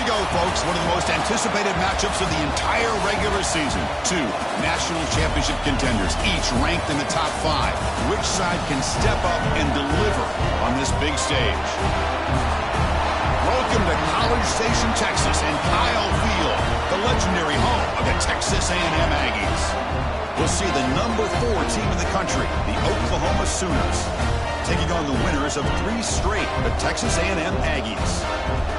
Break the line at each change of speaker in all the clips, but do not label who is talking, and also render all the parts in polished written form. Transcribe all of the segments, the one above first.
go, folks. One of the most anticipated matchups of the entire regular season. Two national championship contenders, each ranked in the top 5. Which side can step up and deliver on this big stage? Welcome to College Station, Texas, and Kyle Field, the legendary home of the Texas A&M Aggies. We'll see the number 4 team in the country, the Oklahoma Sooners, taking on the winners of 3 straight, the Texas A&M Aggies.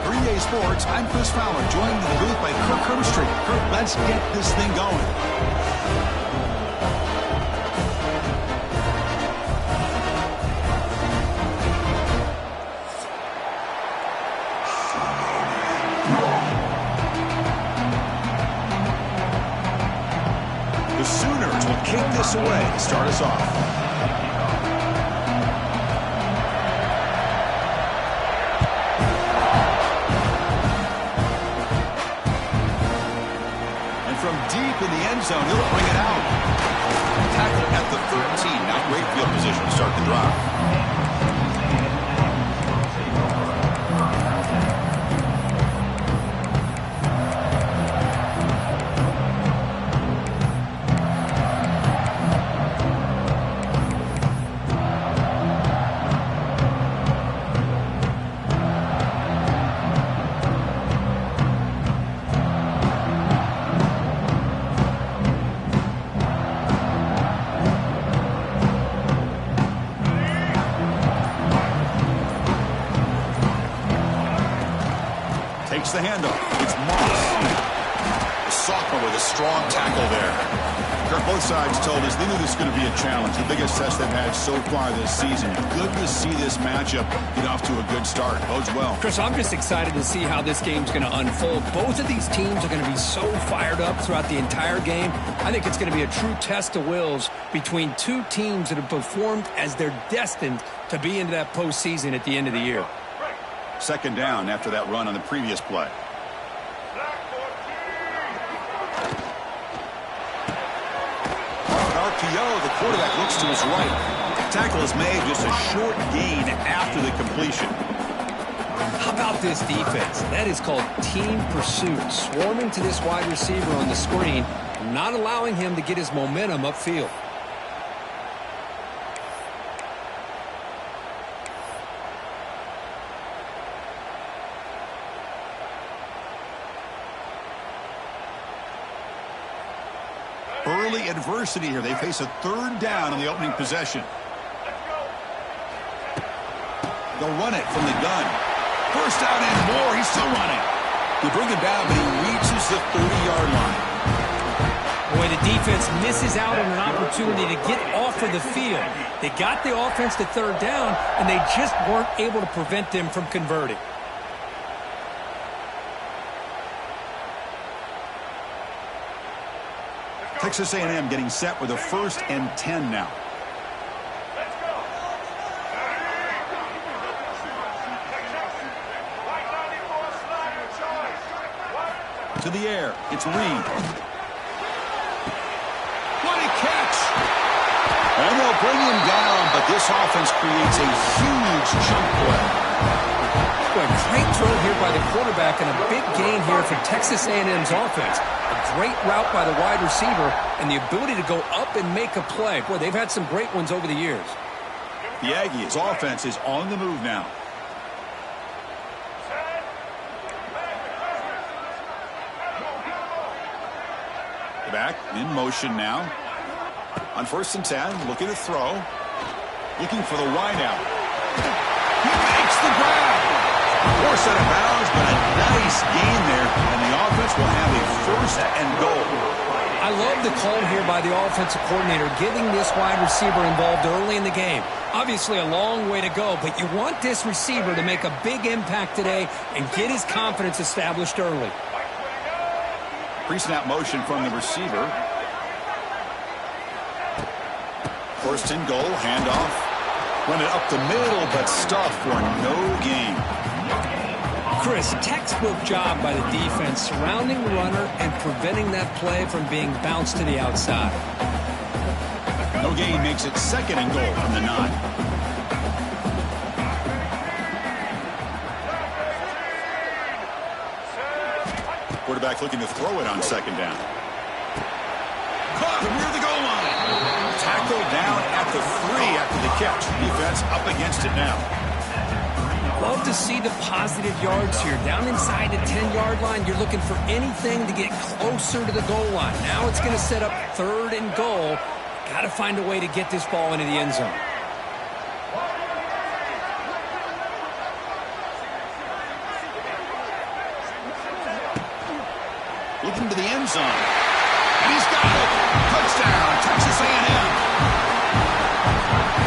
For EA Sports, I'm Chris Fowler, joined in the booth by Kirk Herbstreit. Kirk, let's get this thing going. The Sooners will kick this away to start us off. From deep in the end zone, he'll bring it out. Tackle at the 13. Now great field position to start the drive. Takes the handoff. It's Moss. The sophomore with a strong tackle there. Kirk, both sides told us they knew this was going to be a challenge. The biggest test they've had so far this season. Good to see this matchup get off to a good start. Bodes well.
Chris, I'm just excited to see how this game's going to unfold. Both of these teams are going to be so fired up throughout the entire game. I think it's going to be a true test of wills between 2 teams that have performed as they're destined to be into that postseason at the end of the year.
Second down after that run on the previous play. An RPO, the quarterback looks to his right. Tackle is made, just a short gain after the completion.
How about this defense? That is called team pursuit. Swarming to this wide receiver on the screen, not allowing him to get his momentum upfield.
Early adversity here. They face a third down on the opening possession. They'll run it from the gun. First down and more. He's still running. They bring him down, but he reaches the 30-yard line.
Boy, the defense misses out on an opportunity to get off of the field. They got the offense to third down, and they just weren't able to prevent them from converting.
Texas A&M getting set with a 1st and 10 now. To the air, it's Reed. What a catch! And they'll bring him down, but this offense creates a huge chunk play.
Boy, great throw here by the quarterback and a big gain here for Texas A&M's offense. A great route by the wide receiver and the ability to go up and make a play. Boy, they've had some great ones over the years.
The Aggies' offense is on the move now. Back in motion now. On 1st and 10, looking to throw. Looking for the wideout. He makes the grab. Forced out of bounds, but a nice gain there, and the offense will have a 1st and goal.
I love the call here by the offensive coordinator, getting this wide receiver involved early in the game. Obviously a long way to go, but you want this receiver to make a big impact today and get his confidence established early.
Pre-snap motion from the receiver. 1st and goal, handoff. Run it up the middle, but stuffed for no gain.
Chris, textbook job by the defense surrounding the runner and preventing that play from being bounced to the outside.
No gain makes it 2nd and goal from the 9. Quarterback looking to throw it on second down. Caught near the goal line. Tackled down at the 3 after the catch. Defense up against it now.
Love to see the positive yards here. Down inside the 10-yard line, you're looking for anything to get closer to the goal line. Now it's going to set up 3rd and goal. Got to find a way to get this ball into the end zone.
Looking to the end zone. And he's got it. Touchdown, Texas A&M.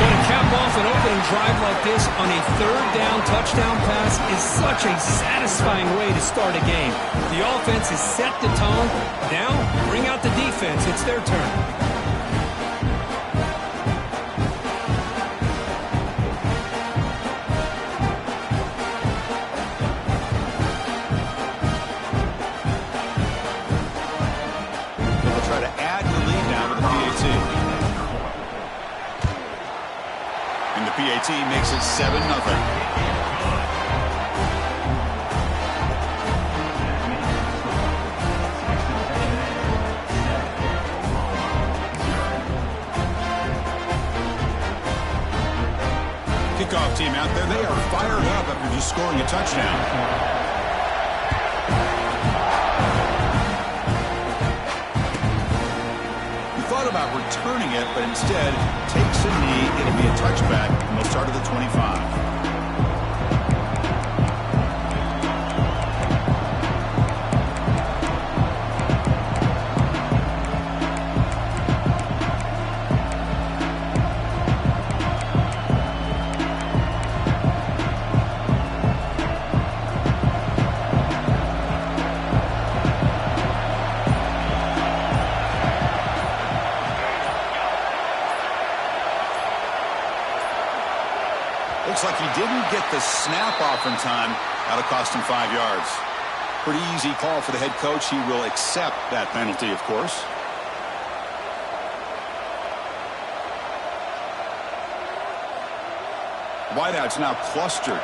But to cap off an opening drive like this on a 3rd down touchdown pass is such a satisfying way to start a game. The offense has set the tone. Now, bring out the defense. It's their turn.
PAT makes it 7-0. Kickoff team out there, they are fired up after just scoring a touchdown. About returning it, but instead takes a knee. It'll be a touchback, and they'll start at the 25. Looks like he didn't get the snap off in time. That'll cost him 5 yards. Pretty easy call for the head coach. He will accept that penalty, of course. Wideouts now clustered.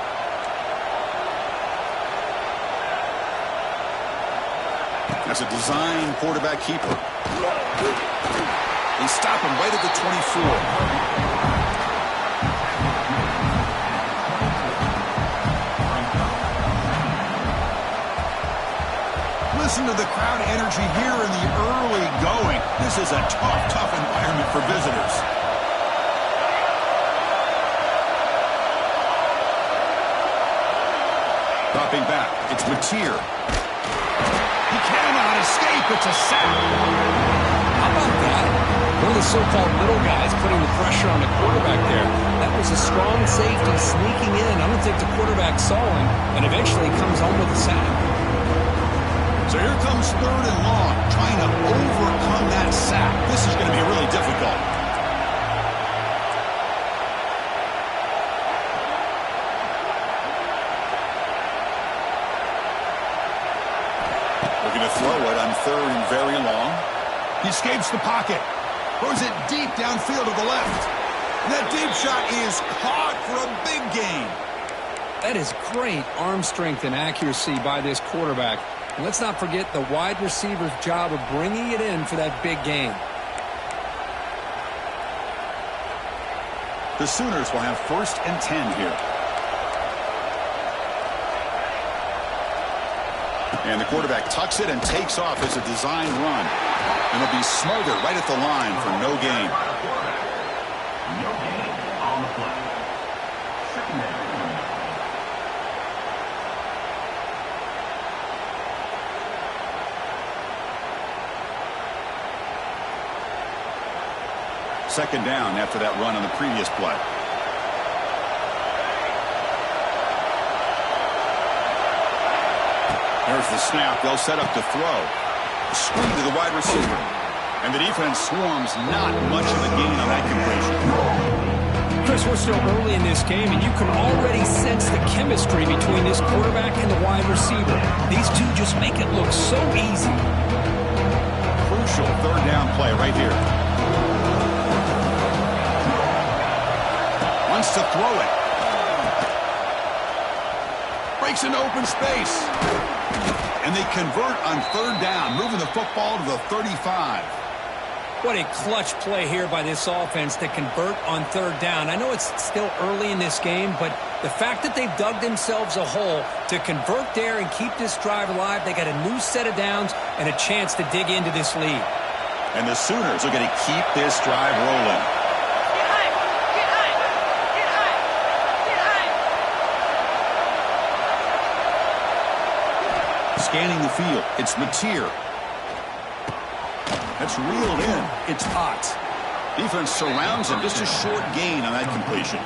That's a design quarterback keeper. They stop him right at the 24. Listen to the crowd energy here in the early going. This is a tough environment for visitors. Dropping back, it's Mateer. He cannot escape. It's a sack.
How about that? One of the so-called little guys putting the pressure on the quarterback there. That was a strong safety sneaking in. I don't think the quarterback saw him, and eventually comes home with a sack.
So here comes 3rd and long, trying to overcome that sack. This is going to be really difficult. Looking to throw it on 3rd and very long. He escapes the pocket. Throws it deep downfield to the left. And that deep shot is caught for a big gain.
That is great arm strength and accuracy by this quarterback. And let's not forget the wide receiver's job of bringing it in for that big gain.
The Sooners will have 1st and 10 here. And the quarterback tucks it and takes off as a design run. And it'll be smothered right at the line for no gain.
No gain on the play. 2nd down.
Second down after that run on the previous play. There's the snap. They'll set up to throw. Screen to the wide receiver. And the defense swarms. Not much of a gain on that completion.
Chris, we're still early in this game, and you can already sense the chemistry between this quarterback and the wide receiver. These two just make it look so easy.
Crucial 3rd down play right here. Wants to throw it. Breaks into open space. And And they convert on third down, moving the football to the 35.
What a clutch play here by this offense to convert on third down. I know it's still early in this game, but the fact that they've dug themselves a hole to convert there and keep this drive alive, they got a new set of downs and a chance to dig into this lead.
And the Sooners are going to keep this drive rolling. Scanning the field, it's Mateer. That's reeled in. It's Ott. Defense surrounds him. Just a short gain on that completion.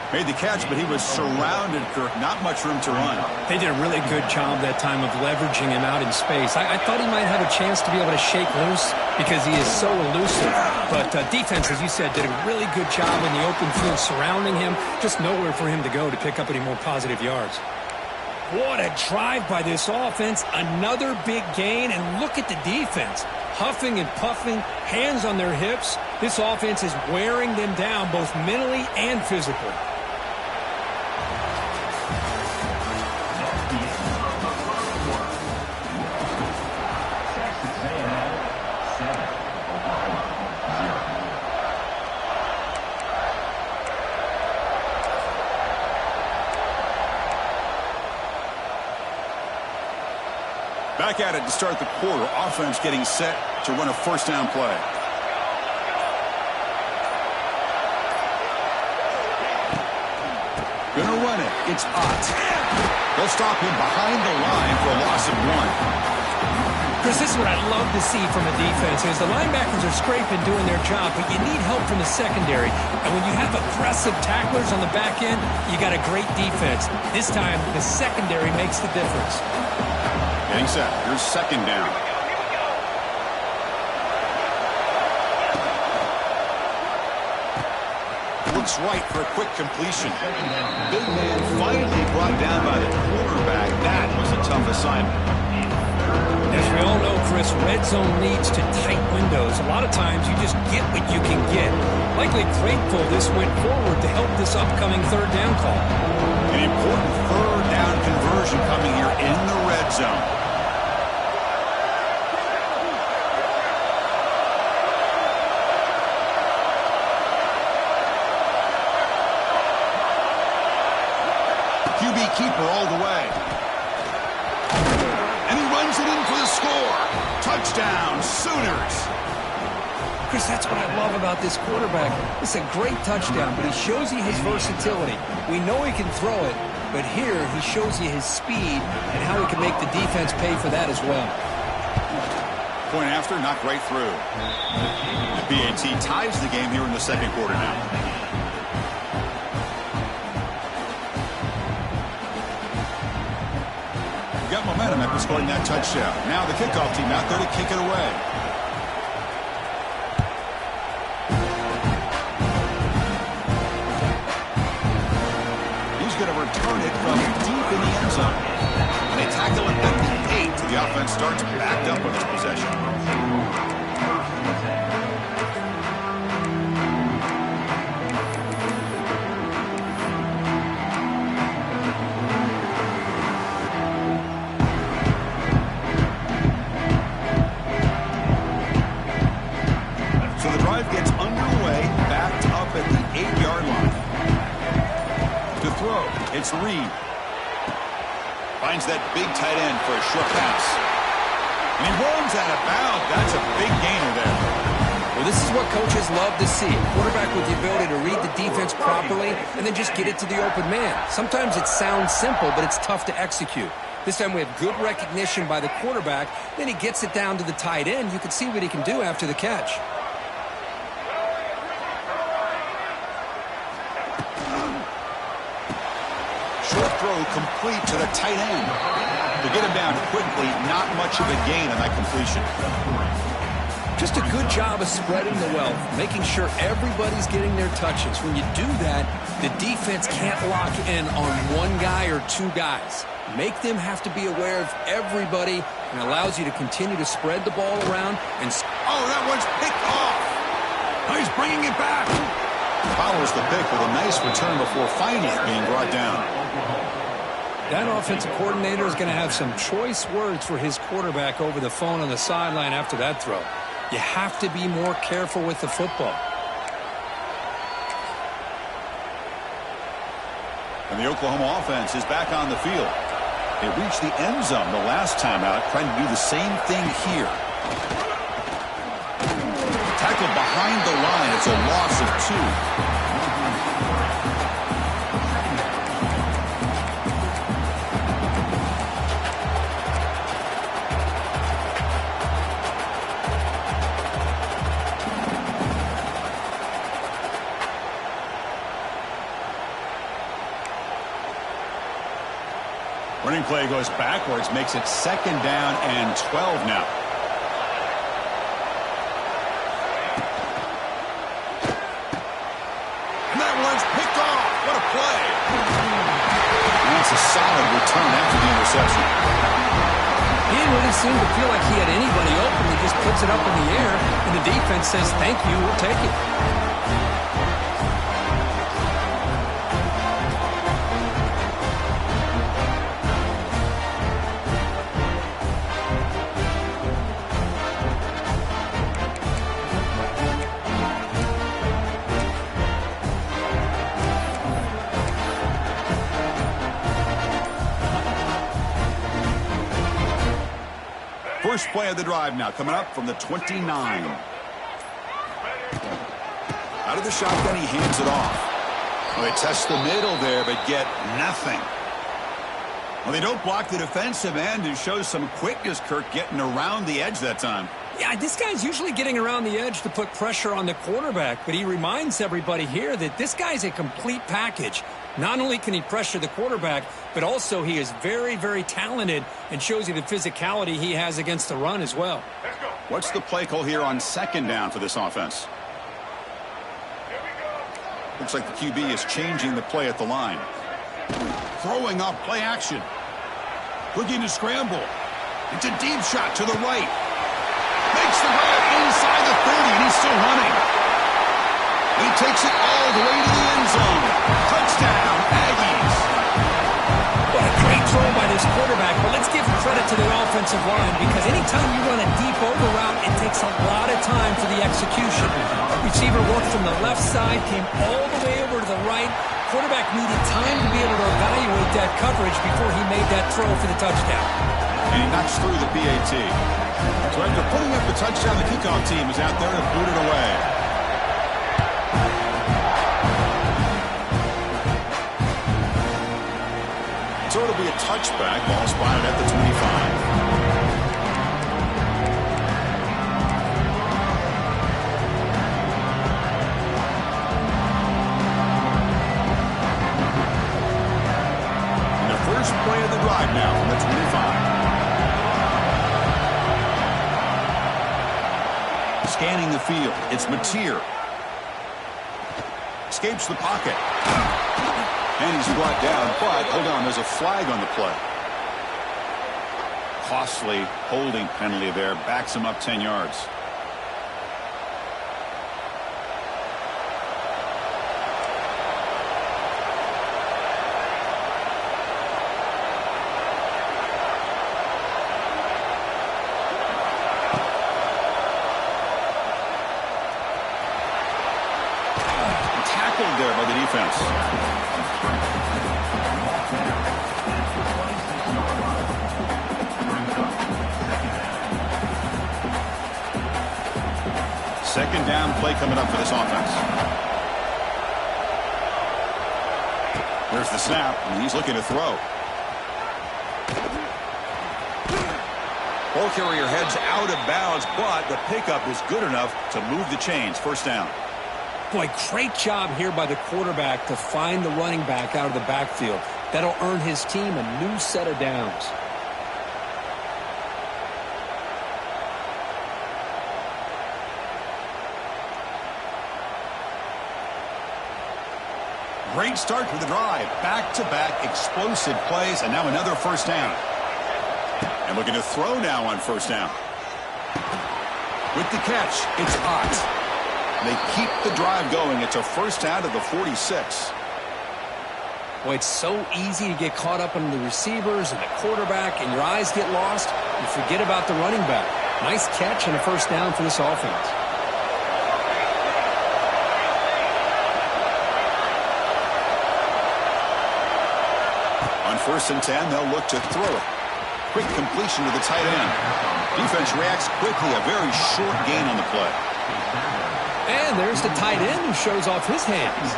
Made the catch, but he was surrounded, Kirk. Not much room to run.
They did a really good job that time of leveraging him out in space. I thought he might have a chance to be able to shake loose because he is so elusive. But defense, as you said, did a really good job in the open field surrounding him. Just nowhere for him to go to pick up any more positive yards. What a drive by this offense. Another big gain, and look at the defense. Huffing and puffing, hands on their hips. This offense is wearing them down both mentally and physically.
Back at it to start the quarter. Offense getting set to run a first down play. Gonna run it. It's Ott. They'll stop him behind the line for a loss of 1.
Chris, this is what I love to see from a defense is the linebackers are scraping, doing their job, but you need help from the secondary. And when you have aggressive tacklers on the back end, you got a great defense. This time, the secondary makes the difference.
Getting set. Here's second down. Looks right for a quick completion. Big man finally brought down by the quarterback. That was a tough assignment.
As we all know, Chris, red zone leads to tight windows. A lot of times you just get what you can get. Likely grateful this went forward to help this upcoming third down call.
An important third down conversion coming here in the red zone. QB keeper all the way. And he runs it in for the score. Touchdown, Sooners.
Chris, that's what I love about this quarterback. It's a great touchdown, but he shows you his versatility. We know he can throw it, but here he shows you his speed and how he can make the defense pay for that as well.
Point after, knocked right through. The PAT ties the game here in the second quarter now. Got momentum after scoring that touchdown. Now the kickoff team out there to kick it away. He's going to return it from deep in the end zone. And they tackle it at the 8. The offense starts backed up on this possession. Gets underway, backed up at the 8-yard line. To throw, it's Reed. Finds that big tight end for a short pass. And he runs out of bounds. That's a big gainer there.
Well, this is what coaches love to see. A quarterback with the ability to read the defense properly and then just get it to the open man. Sometimes it sounds simple, but it's tough to execute. This time we have good recognition by the quarterback. Then he gets it down to the tight end. You can see what he can do after the catch.
Short throw complete to the tight end. To get him down quickly, not much of a gain on that completion.
Just a good job of spreading the wealth, making sure everybody's getting their touches. When you do that, the defense can't lock in on one guy or two guys. Make them have to be aware of everybody and allows you to continue to spread the ball around. And
oh, that one's picked off. Oh, he's bringing it back. Follows the pick with a nice return before finally being brought down.
That offensive coordinator is going to have some choice words for his quarterback over the phone on the sideline after that throw. You have to be more careful with the football.
And the Oklahoma offense is back on the field. They reached the end zone the last time out, trying to do the same thing here. Tackled behind the line. It's a loss of 2. Running play goes backwards, makes it 2nd down and 12 now. And that one's picked off. What a play. And that's a solid return after the interception.
He didn't really seem to feel like he had anybody open. He just puts it up in the air, and the defense says, thank you, we'll take it.
First play of the drive now, coming up from the 29. Out of the shotgun, he hands it off. Well, they test the middle there, but get nothing. Well, they don't block the defensive end and shows some quickness, Kirk, getting around the edge that time.
Yeah, this guy's usually getting around the edge to put pressure on the quarterback, but he reminds everybody here that this guy's a complete package. Not only can he pressure the quarterback, but also he is very, very talented and shows you the physicality he has against the run as well.
What's the play call here on 2nd down for this offense? Looks like the QB is changing the play at the line. Throwing off play action. Looking to scramble. It's a deep shot to the right. Makes the grab inside the 30, and he's still running. He takes it all the way to the end zone. Touchdown, Aggies.
What a great throw by this quarterback, but let's give credit to the offensive line because anytime you run a deep over route, it takes a lot of time for the execution. Receiver worked from the left side, came all the way over to the right. Quarterback needed time to be able to evaluate that coverage before he made that throw for the touchdown.
And he knocks through the PAT. So after putting up the touchdown, the kickoff team is out there to boot it away. So it'll be a touchback, ball spotted at the 25. And the first play of the drive now from the 25. Scanning the field, it's Mateer. Escapes the pocket. And he's brought down, but hold on, there's a flag on the play. Costly holding penalty there, backs him up 10 yards. Tackled there by the defense. Second down play coming up for this offense. There's the snap, and he's looking to throw. Ball carrier heads out of bounds, but the pickup is good enough to move the chains. First down.
Boy, great job here by the quarterback to find the running back out of the backfield. That'll earn his team a new set of downs.
Great start to the drive. Back-to-back explosive plays, and now another first down. And looking to throw now on first down. With the catch, it's Ott. They keep the drive going. It's a first down to the 46.
Well, it's so easy to get caught up in the receivers and the quarterback, and your eyes get lost. You forget about the running back. Nice catch and a first down for this offense.
On 1st and 10, they'll look to throw it. Quick completion to the tight end. Defense reacts quickly. A very short gain on the play.
And there's the tight end who shows off his hands.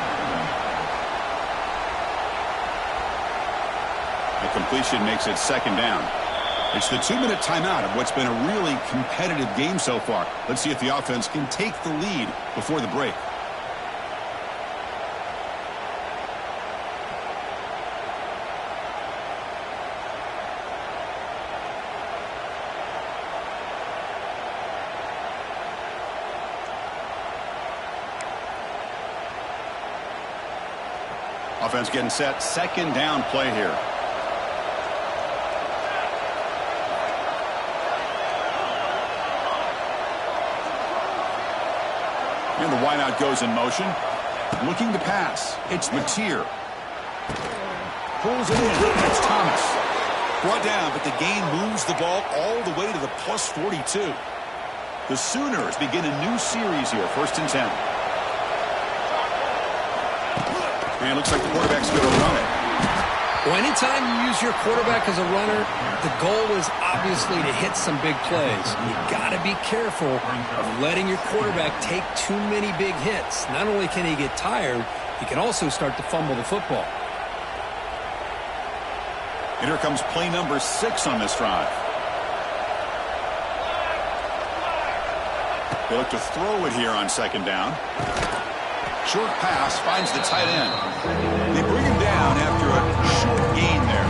The completion makes it 2nd down. It's the 2-minute timeout of what's been a really competitive game so far. Let's see if the offense can take the lead before the break. Offense getting set. 2nd down play here. And the wideout goes in motion. Looking to pass. It's Mateer. Pulls it in. It's Thomas. Brought down, but the gain moves the ball all the way to the plus 42. The Sooners begin a new series here. 1st and 10. And it looks like the quarterback's going to run it.
Well, anytime you use your quarterback as a runner, the goal is obviously to hit some big plays. You got to be careful of letting your quarterback take too many big hits. Not only can he get tired, he can also start to fumble the football.
And here comes play number 6 on this drive. They look to throw it here on 2nd down. Short pass finds the tight end. They bring him down after a short gain there.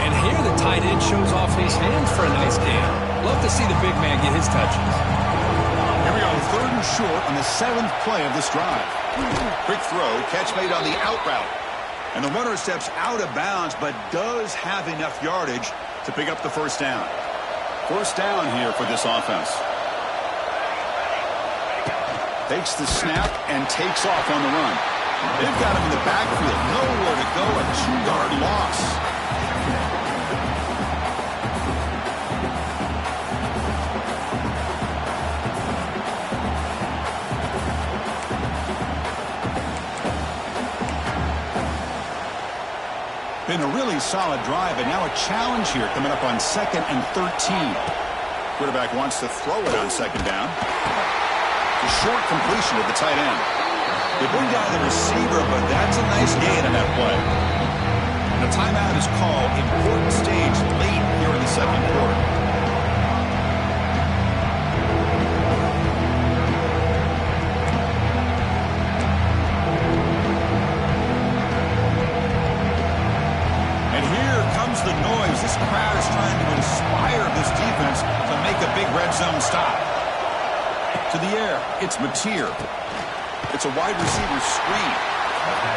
And here the tight end shows off his hands for a nice gain. Love to see the big man get his touches.
Here we go, 3rd and short on the 7th play of this drive. Quick throw, catch made on the out route. And the runner steps out of bounds, but does have enough yardage to pick up the 1st down. 1st down here for this offense. Takes the snap and takes off on the run. They've got him in the backfield. Nowhere to go. A 2-yard loss. Been a really solid drive, and now a challenge here coming up on 2nd and 13. Quarterback wants to throw it on 2nd down. A short completion to the tight end. They bring down the receiver, but that's a nice gain on that play. And a timeout is called. Important stage late here in the 2nd quarter. And here comes the noise. This crowd is trying to inspire this defense to make a big red zone stop. To the air, it's Mateer. It's a wide receiver screen.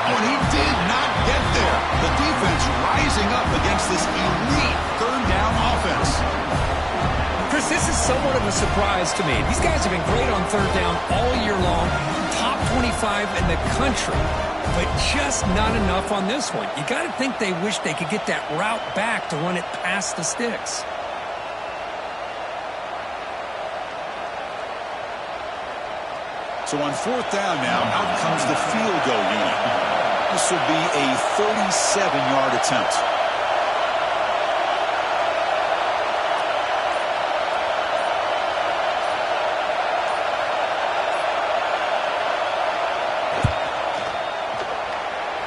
Oh, and he did not get there. The defense rising up against this elite 3rd down offense.
Chris, this is somewhat of a surprise to me. These guys have been great on 3rd down all year long. Top 25 in the country. But just not enough on this one. You got to think they wish they could get that route back to run it past the sticks.
So on 4th down now, out comes the field goal unit. This will be a 37-yard attempt.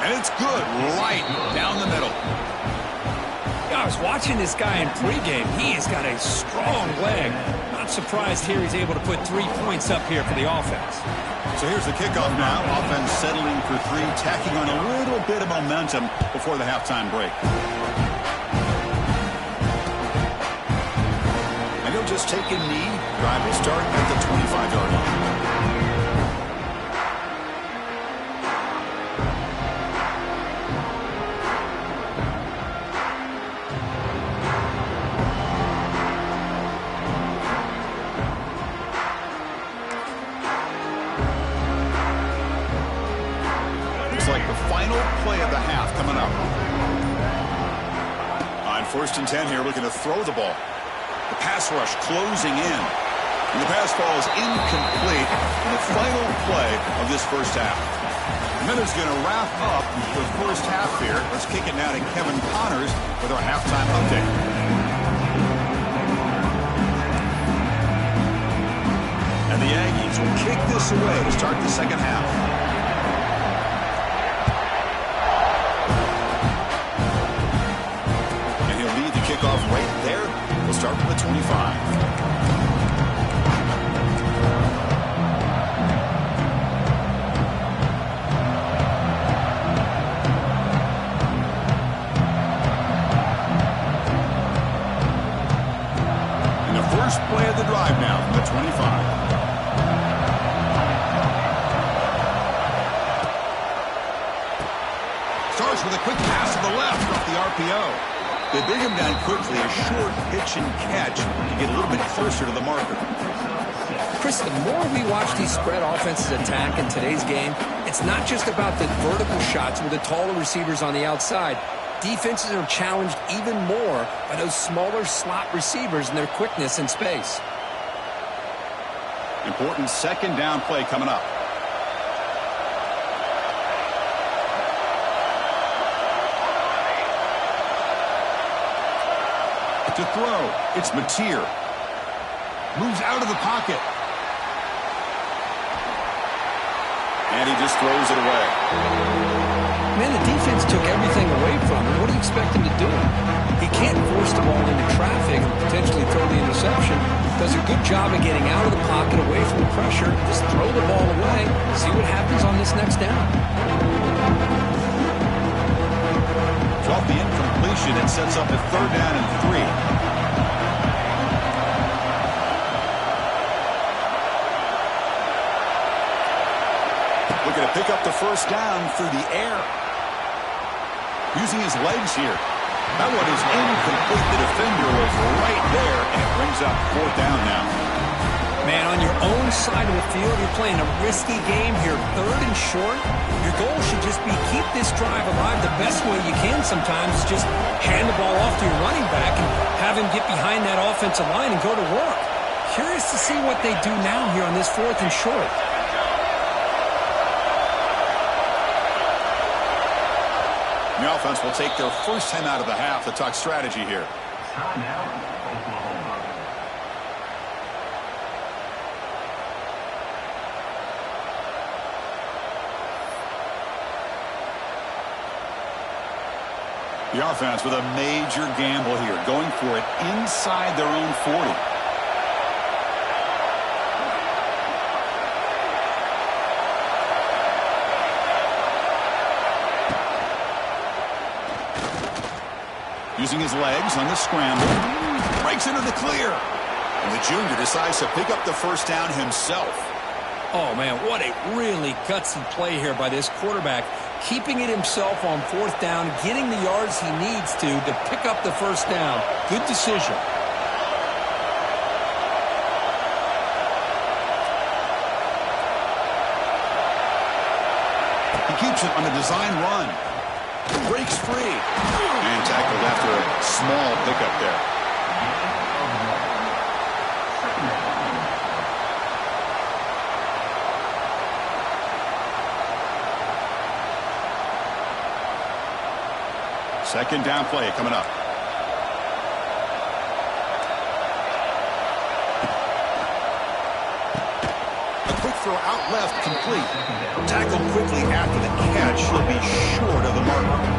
And it's good, right down the middle.
I was watching this guy in pregame. He has got a strong leg. Not surprised here he's able to put 3 points up here for the offense.
So here's the kickoff now. Offense settling for 3, tacking on a little bit of momentum before the halftime break. And he'll just take a knee. Drive will start at the 25-yard line. Like the final play of 1st and 10 here, looking to throw the ball. The pass rush closing in. And the pass falls incomplete in the final play of this first half. And that is going to wrap up the first half here. Let's kick it now to Kevin Connors with our halftime update. And the Aggies will kick this away to start the second half. And he'll lead the kickoff right there. We'll start from the 25. First play of the drive now from the 25. Starts with a quick pass to the left off the RPO. They bring him down quickly, a short pitch and catch to get a little bit closer to the marker.
Chris, the more we watch these spread offenses attack in today's game, it's not just about the vertical shots with the taller receivers on the outside. Defenses are challenged even more by those smaller slot receivers and their quickness in space.
Important second down play coming up. To throw, it's Mateer. Moves out of the pocket. And he just throws it away.
Man, the defense took everything away from him. What do you expect him to do? He can't force the ball into traffic and potentially throw the interception. Does a good job of getting out of the pocket, away from the pressure. Just throw the ball away. See what happens on this next down.
Off the incompletion, it sets up a 3rd down and 3. Looking to pick up the first down through the air. Using his legs here. That one is incomplete. The defender was right there, and it brings up 4th down now.
Man, on your own side of the field, you're playing a risky game here. 3rd and short. Your goal should just be keep this drive alive the best way you can sometimes. Just hand the ball off to your running back and have him get behind that offensive line and go to work. Curious to see what they do now here on this 4th and short.
The offense will take their first time out of the half to talk strategy here. The offense with a major gamble here, going for it inside their own 40. Using his legs on the scramble. Breaks into the clear. And the junior decides to pick up the first down himself.
Oh, man, what a really gutsy play here by this quarterback. Keeping it himself on 4th down, getting the yards he needs to pick up the first down. Good decision.
He keeps it on a design run. Breaks free. And tackled after a small pickup there. Second down play coming up. A quick throw out left, complete. Tackled quickly after the catch. He'll be short of the marker.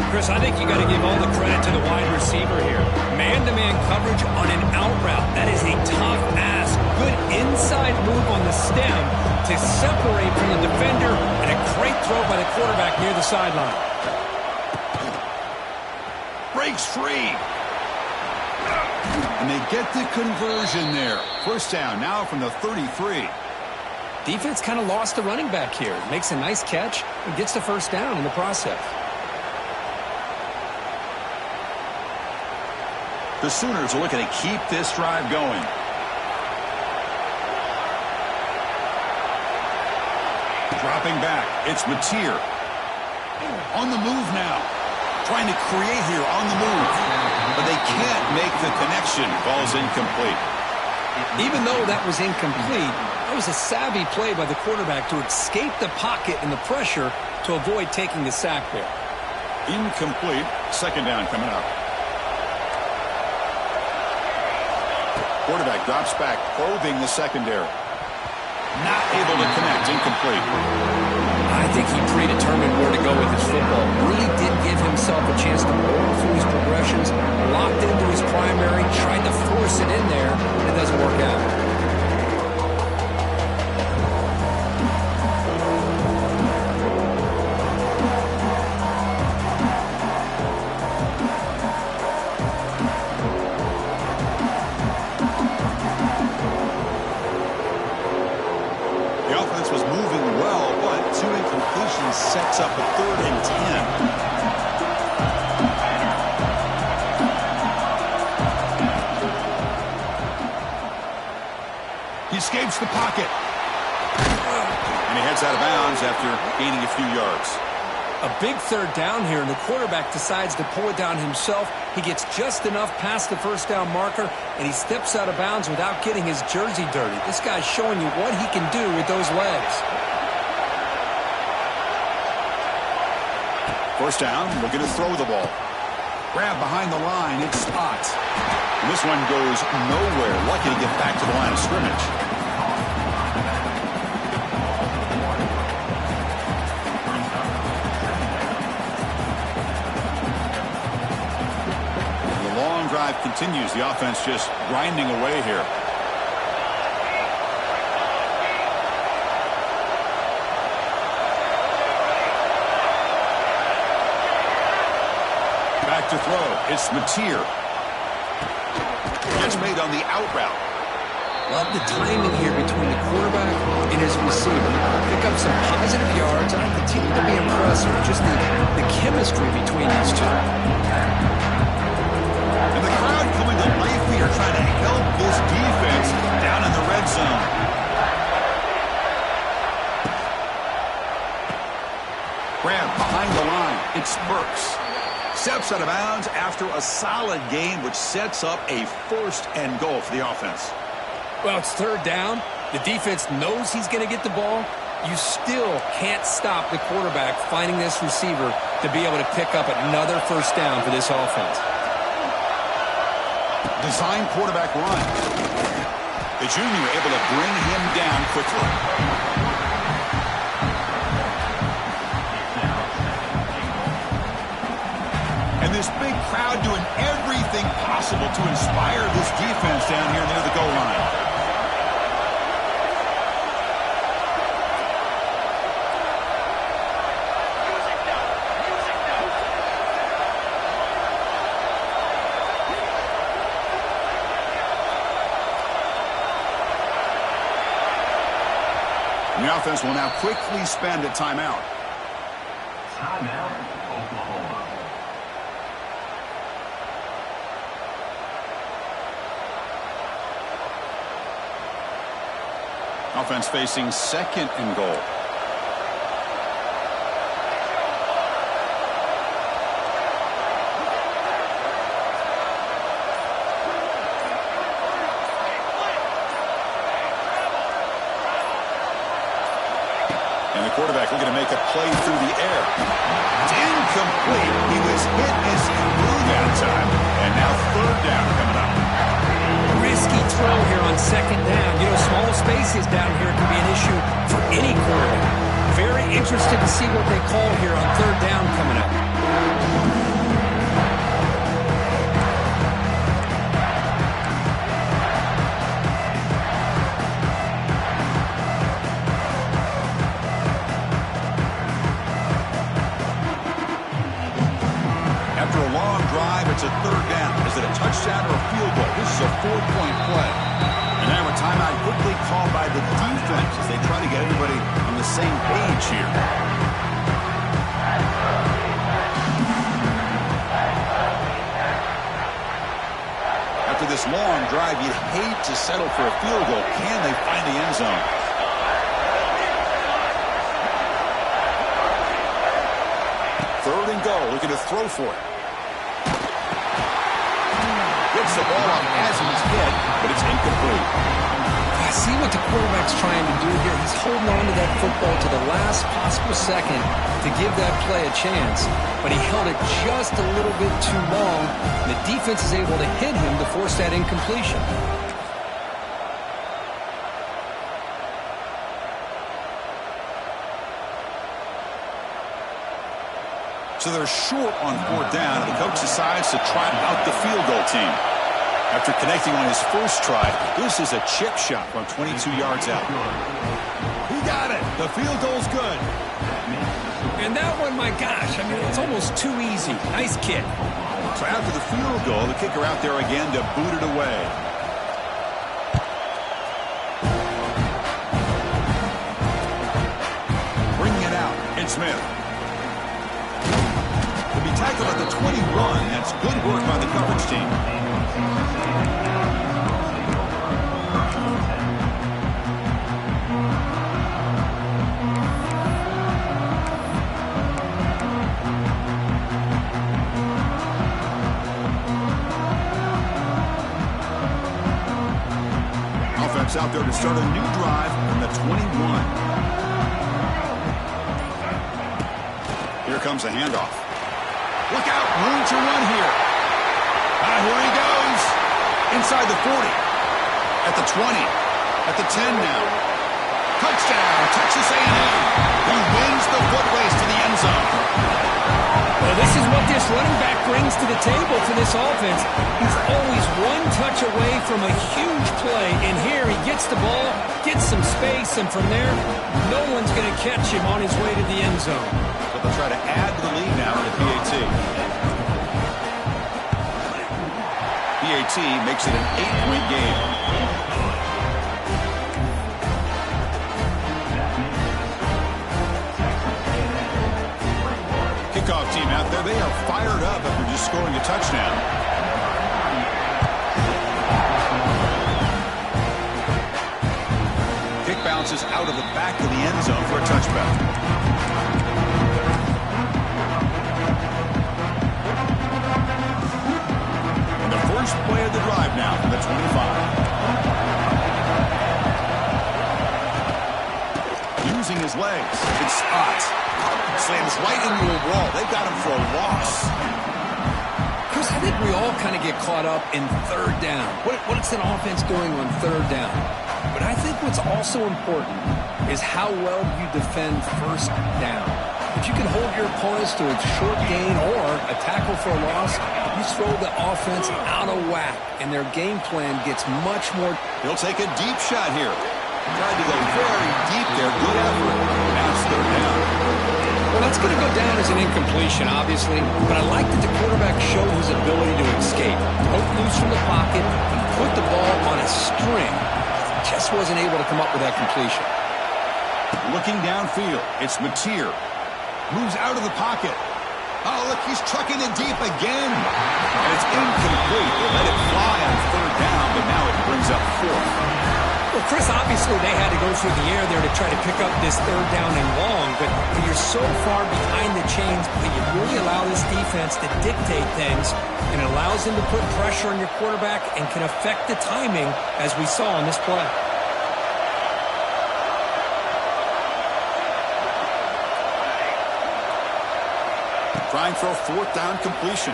Chris, I think you got to give all the credit to the wide receiver here. Man-to-man coverage on an out route. That is a tough ask. Good inside move on the stem to separate from the defender, and a great throw by the quarterback near the sideline.
Breaks free. And they get the conversion there. First down now from the 33.
Defense kind of lost the running back here. Makes a nice catch and gets the first down in the process.
The Sooners are looking to keep this drive going. Dropping back, it's Mateer. On the move now. Trying to create here on the move. but they can't make the connection. Ball's incomplete.
Even though that was incomplete, that was a savvy play by the quarterback to escape the pocket and the pressure to avoid taking the sack there.
Incomplete. Second down coming up. Quarterback drops back, probing the secondary. Not able to connect. Incomplete.
I think he predetermined where to go with his football. Really did give himself a chance to roll through his progressions, locked into his primary, tried to force it in there, and it doesn't work out.
Sets up a 3rd and 10. He escapes the pocket. And he heads out of bounds after gaining a few yards.
A big 3rd down here, and the quarterback decides to pull it down himself. He gets just enough past the 1st down marker, and he steps out of bounds without getting his jersey dirty. This guy's showing you what he can do with those legs.
1st down, looking to throw the ball. Grab behind the line, it's Spot. And this one goes nowhere. Lucky to get back to the line of scrimmage. The long drive continues. The offense just grinding away here. Back to throw. It's Mateer. Gets made on the out route.
Love the timing here between the quarterback and his receiver. Pick up some positive yards, and I continue to be impressed with just the chemistry between these two.
And the crowd coming to life here, trying to help this defense down in the red zone. Grab behind the line. It's Burks. Steps out of bounds after a solid game, which sets up a 1st and goal for the offense.
Well, it's 3rd down. The defense knows he's going to get the ball. You still can't stop the quarterback finding this receiver to be able to pick up another 1st down for this offense.
Design quarterback run. The junior able to bring him down quickly. And this big crowd doing everything possible to inspire this defense down here near the goal line. And the offense will now quickly spend a timeout.
Timeout, Oklahoma.
Offense facing 2nd and goal. And the quarterback looking to make a play through the air. It's incomplete. He was hit as he threw that time. And now 3rd down coming up.
Risky throw here on 2nd down. You know, small spaces down here can be an issue for any quarterback. Very interested to see what they call here on 3rd down coming up.
After a long drive, it's a 3rd down. Is it a touchdown or a field goal? This is a 4-point play. And now a timeout quickly called by the defense as they try to get everybody on the same page here. After this long drive, you'd hate to settle for a field goal. Can they find the end zone? Third and goal, looking to throw for it. picks the ball up as he's hit, but it's incomplete.
I see what the quarterback's trying to do here. He's holding on to that football to the last possible second to give that play a chance, but he held it just a little bit too long. The defense is able to hit him to force that incompletion.
So they're short on 4th down, and the coach decides to trot out the field goal team. After connecting on his first try, this is a chip shot from 22 yards out. He got it. The field goal's good.
And that one, my gosh, I mean, it's almost too easy. Nice kick.
So after the field goal, the kicker out there again to boot it away. Bringing it out, it's Smith. Tackled at the 21. That's good work by the coverage team. Offense out there to start a new drive from the 21. Here comes a handoff. Look out, room to run here. Here he goes. Inside the 40. At the 20. At the 10 now. Touchdown, Texas A&M. He wins the foot race to the end zone.
Well, this is what this running back brings to the table for this offense. He's always one touch away from a huge play. And here he gets the ball, gets some space, and from there, no one's going to catch him on his way to the end zone.
They'll try to add to the lead now in the PAT. PAT makes it an 8-point game. Kickoff team out there, they are fired up after just scoring a touchdown. Kick bounces out of the back of the end zone for a touchback. First play of the drive now from the 25. Using his legs. It's Scott. Slams right into a wall. They got him for a loss.
Chris, I think we all kind of get caught up in 3rd down. What's an offense doing on 3rd down? But I think what's also important is how well you defend 1st down. If you can hold your opponents to a short gain or a tackle for a loss, you throw the offense out of whack, and their game plan gets much more.
He'll take a deep shot here. Tried to go very deep there. Good effort. Now it's 3rd down.
Well, that's going to go down as an incompletion, obviously, but I like that the quarterback showed his ability to escape. Broke loose from the pocket and put the ball on a string. Just wasn't able to come up with that completion.
Looking downfield, it's Mateer. Moves out of the pocket. Oh, look, he's trucking it deep again. And it's incomplete. They let it fly on 3rd down, but now it brings up 4th.
Well, Chris, obviously they had to go through the air there to try to pick up this 3rd down and long, but you're so far behind the chains, but you really allow this defense to dictate things, and it allows them to put pressure on your quarterback and can affect the timing, as we saw in this play.
Trying for a 4th down completion.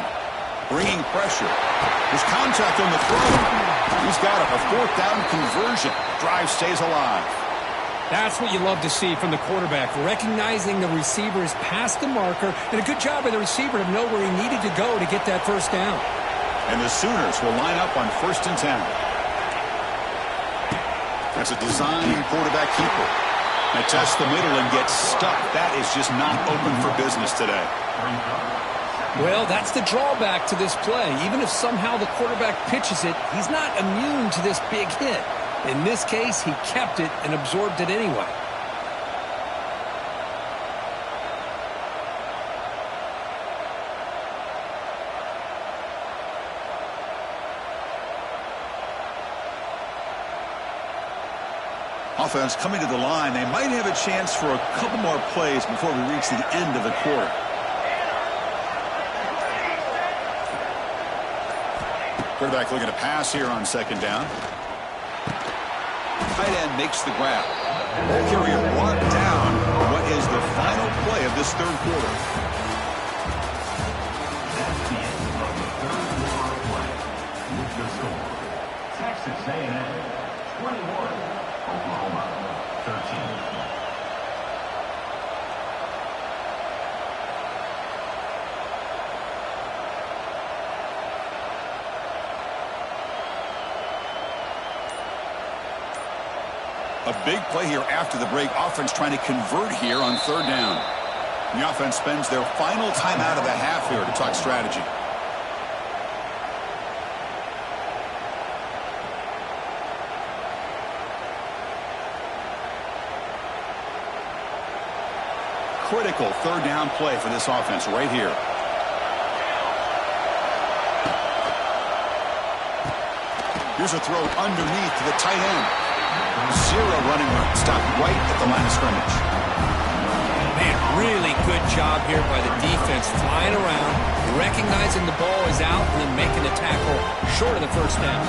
Bringing pressure. There's contact on the throw. He's got it. A 4th down conversion. Drive stays alive.
That's what you love to see from the quarterback. Recognizing the receiver is past the marker, and a good job by the receiver to know where he needed to go to get that 1st down.
And the Sooners will line up on 1st and 10. That's a design quarterback keeper. They test the middle and get stuck. That is just not open for business today.
Well, that's the drawback to this play. Even if somehow the quarterback pitches it, he's not immune to this big hit. In this case, he kept it and absorbed it anyway.
Offense coming to the line. They might have a chance for a couple more plays before we reach the end of the quarter. Quarterback looking to pass here on second down. Tight end makes the grab. Here we are brought down. What is the final play of this third quarter?
That's the end of the third quarter of play. With the score, Texas A&M 21, Oklahoma 13.
A big play here after the break. Offense trying to convert here on third down. The offense spends their final timeout of the half here to talk strategy. Critical third down play for this offense right here. Here's a throw underneath to the tight end. Zero running room. Stopped right at the line of scrimmage.
Man, really good job here by the defense, flying around, recognizing the ball is out, and then making the tackle short of the first down.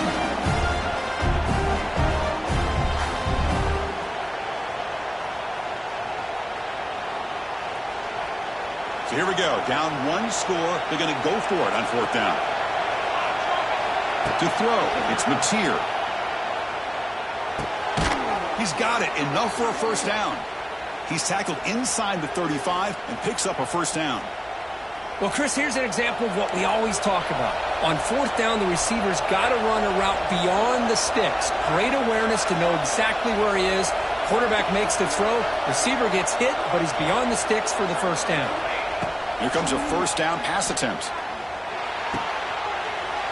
So here we go. Down one score. They're going to go for it on fourth down. To throw, it's Mateer. He's got it. Enough for a first down. He's tackled inside the 35 and picks up a first down.
Well, Chris, here's an example of what we always talk about. On fourth down, the receiver's got to run a route beyond the sticks. Great awareness to know exactly where he is. Quarterback makes the throw. Receiver gets hit, but he's beyond the sticks for the first down.
Here comes a first down pass attempt.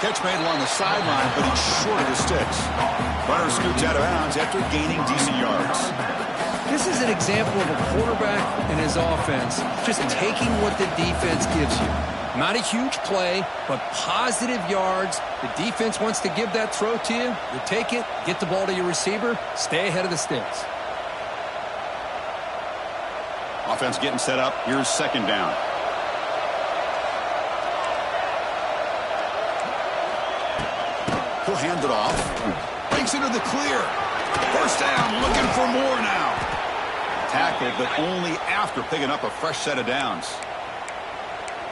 Catch made along the sideline, but he's short of the sticks. Runner scoots out of bounds after gaining decent yards.
This is an example of a quarterback and his offense just taking what the defense gives you. Not a huge play, but positive yards. The defense wants to give that throw to you. You take it, get the ball to your receiver, stay ahead of the sticks.
Offense getting set up. Here's second down. He'll hand it off. Breaks into the clear. First down, looking for more now. Tackled, but only after picking up a fresh set of downs.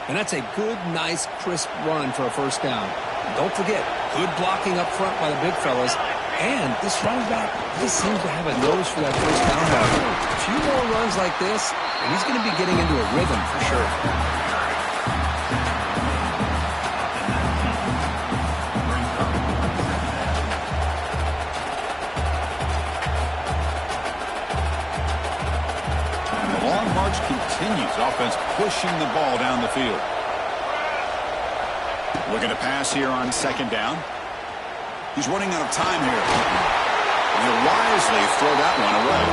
And that's a good, nice, crisp run for a first down. Don't forget, good blocking up front by the big fellas. And this running back, he seems to have a nose for that first down marker. A few more runs like this, and he's going to be getting into a rhythm for sure.
Continues. Offense pushing the ball down the field. Looking to pass here on second down. He's running out of time here. He'll wisely throw that one away.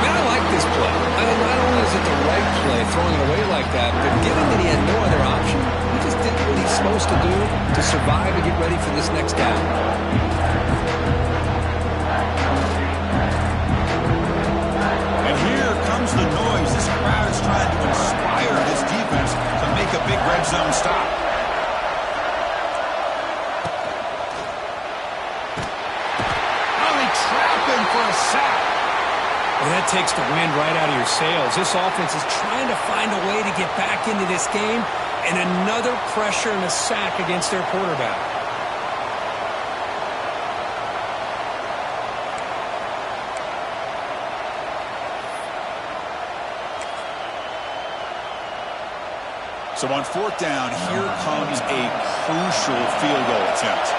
Man, I like this play. I mean, not only is it the right play, throwing it away like that, but given that he had no other option, he just did what he's supposed to do to survive and get ready for this next down.
The noise. This crowd is trying to inspire this defense to make a big red zone stop. Now they trap him for a sack.
Well, that takes the wind right out of your sails. This offense is trying to find a way to get back into this game, and another pressure and a sack against their quarterback.
So on fourth down, here comes a crucial field goal attempt.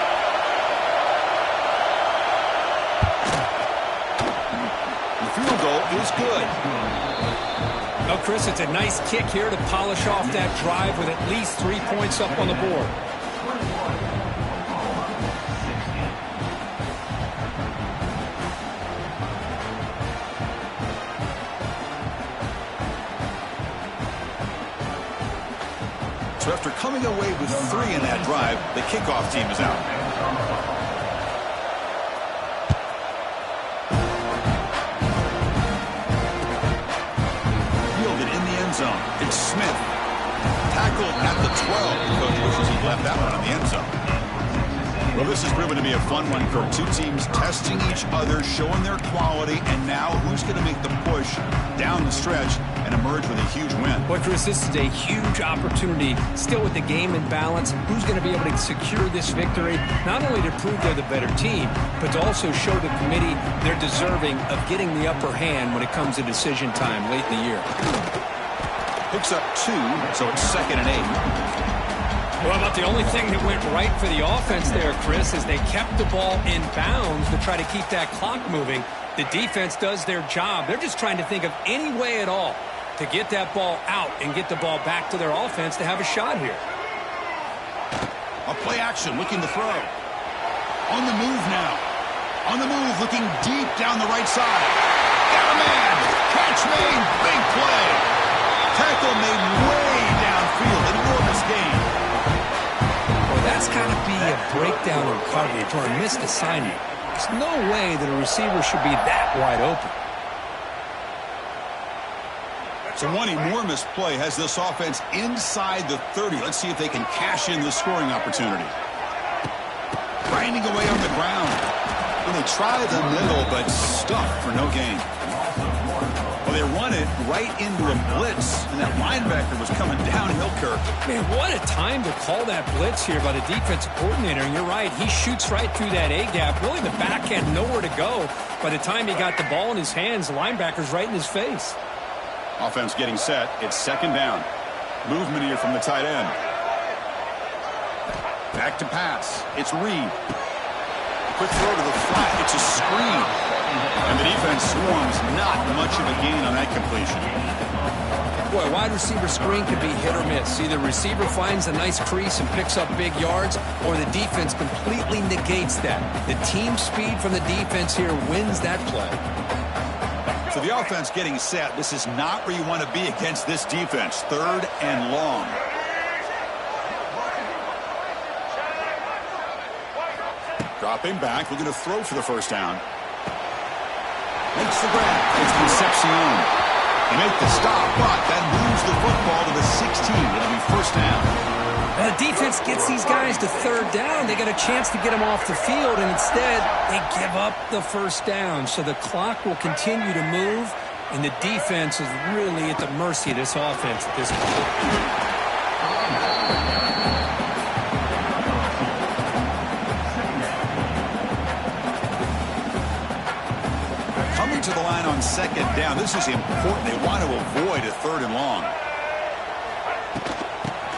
The field goal is good.
Well, Chris, it's a nice kick here to polish off that drive with at least 3 points up on the board.
So after coming away with 3 in that drive, the kickoff team is out. Fielded in the end zone. It's Smith. Tackled at the 12. The coach wishes he left that one in the end zone. Well, this has proven to be a fun one for two teams testing each other, showing their quality, and now who's going to make the push down the stretch and emerge with a huge win.
Boy, Chris, this is a huge opportunity. Still with the game in balance, who's going to be able to secure this victory, not only to prove they're the better team, but to also show the committee they're deserving of getting the upper hand when it comes to decision time late in the year.
Picks up 2, so it's 2nd and 8.
Well, about the only thing that went right for the offense there, Chris, is they kept the ball in bounds to try to keep that clock moving. The defense does their job. They're just trying to think of any way at all to get that ball out and get the ball back to their offense to have a shot here.
A play action, looking to throw. On the move now. On the move, looking deep down the right side. Got a man. Catch made. Big play. Tackle made way downfield. Enormous gain.
That's got to be a breakdown in coverage or a missed assignment. There's no way that a receiver should be that wide open.
So one enormous play has this offense inside the 30. Let's see if they can cash in this scoring opportunity. Grinding away on the ground. Well, they try the middle, but stuffed for no gain. Well, they run it right into a blitz, and that linebacker was coming downhill, Kirk.
Man, what a time to call that blitz here by the defensive coordinator. And you're right, he shoots right through that A-gap. Really, the back had nowhere to go. By the time he got the ball in his hands, the linebacker's right in his face.
Offense getting set. It's 2nd down. Movement here from the tight end. Back to pass. It's Reed. Quick throw to the flat. It's a screen. And the defense swarms. Not much of a gain on that completion.
Boy, wide receiver screen can be hit or miss. Either receiver finds a nice crease and picks up big yards, or the defense completely negates that. The team speed from the defense here wins that play.
So the offense getting set. This is not where you want to be against this defense. 3rd and long. Dropping back. We're going to throw for the 1st down. Makes the grab. It's Concepcion. They make the stop, but that moves the football to the 16. It'll be 1st down.
Now the defense gets these guys to 3rd down. They got a chance to get them off the field, and instead they give up the 1st down. So the clock will continue to move, and the defense is really at the mercy of this offense at this point.
To the line on 2nd down. This is important. They want to avoid a 3rd and long.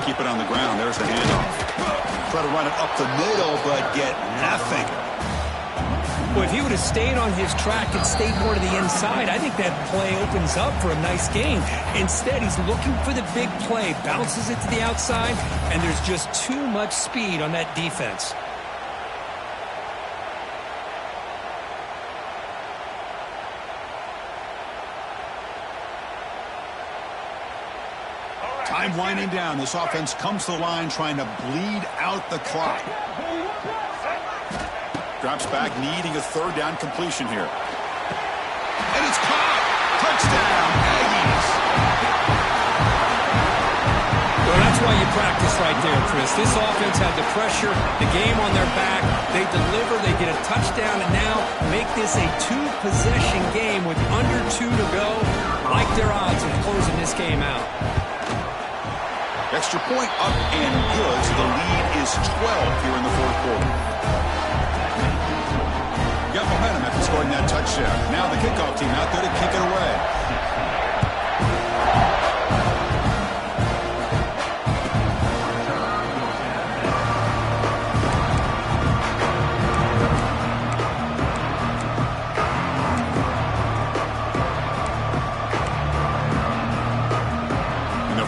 Keep it on the ground. There's the handoff. Try to run it up the middle, but get nothing.
Well, if he would have stayed on his track and stayed more to the inside, I think that play opens up for a nice game. Instead, he's looking for the big play, bounces it to the outside, and there's just too much speed on that defense.
Time winding down. This offense comes to the line trying to bleed out the clock. Drops back, needing a 3rd down completion here. And it's caught. Touchdown, Aggies.
Well, that's why you practice right there, Chris. This offense had the pressure, the game on their back. They deliver, they get a touchdown, and now make this a 2-possession game with under 2 to go. Like their odds of closing this game out.
Extra point up and good, so the lead is 12 here in the 4th quarter. Got momentum after scoring that touchdown. Now the kickoff team out there to kick it away.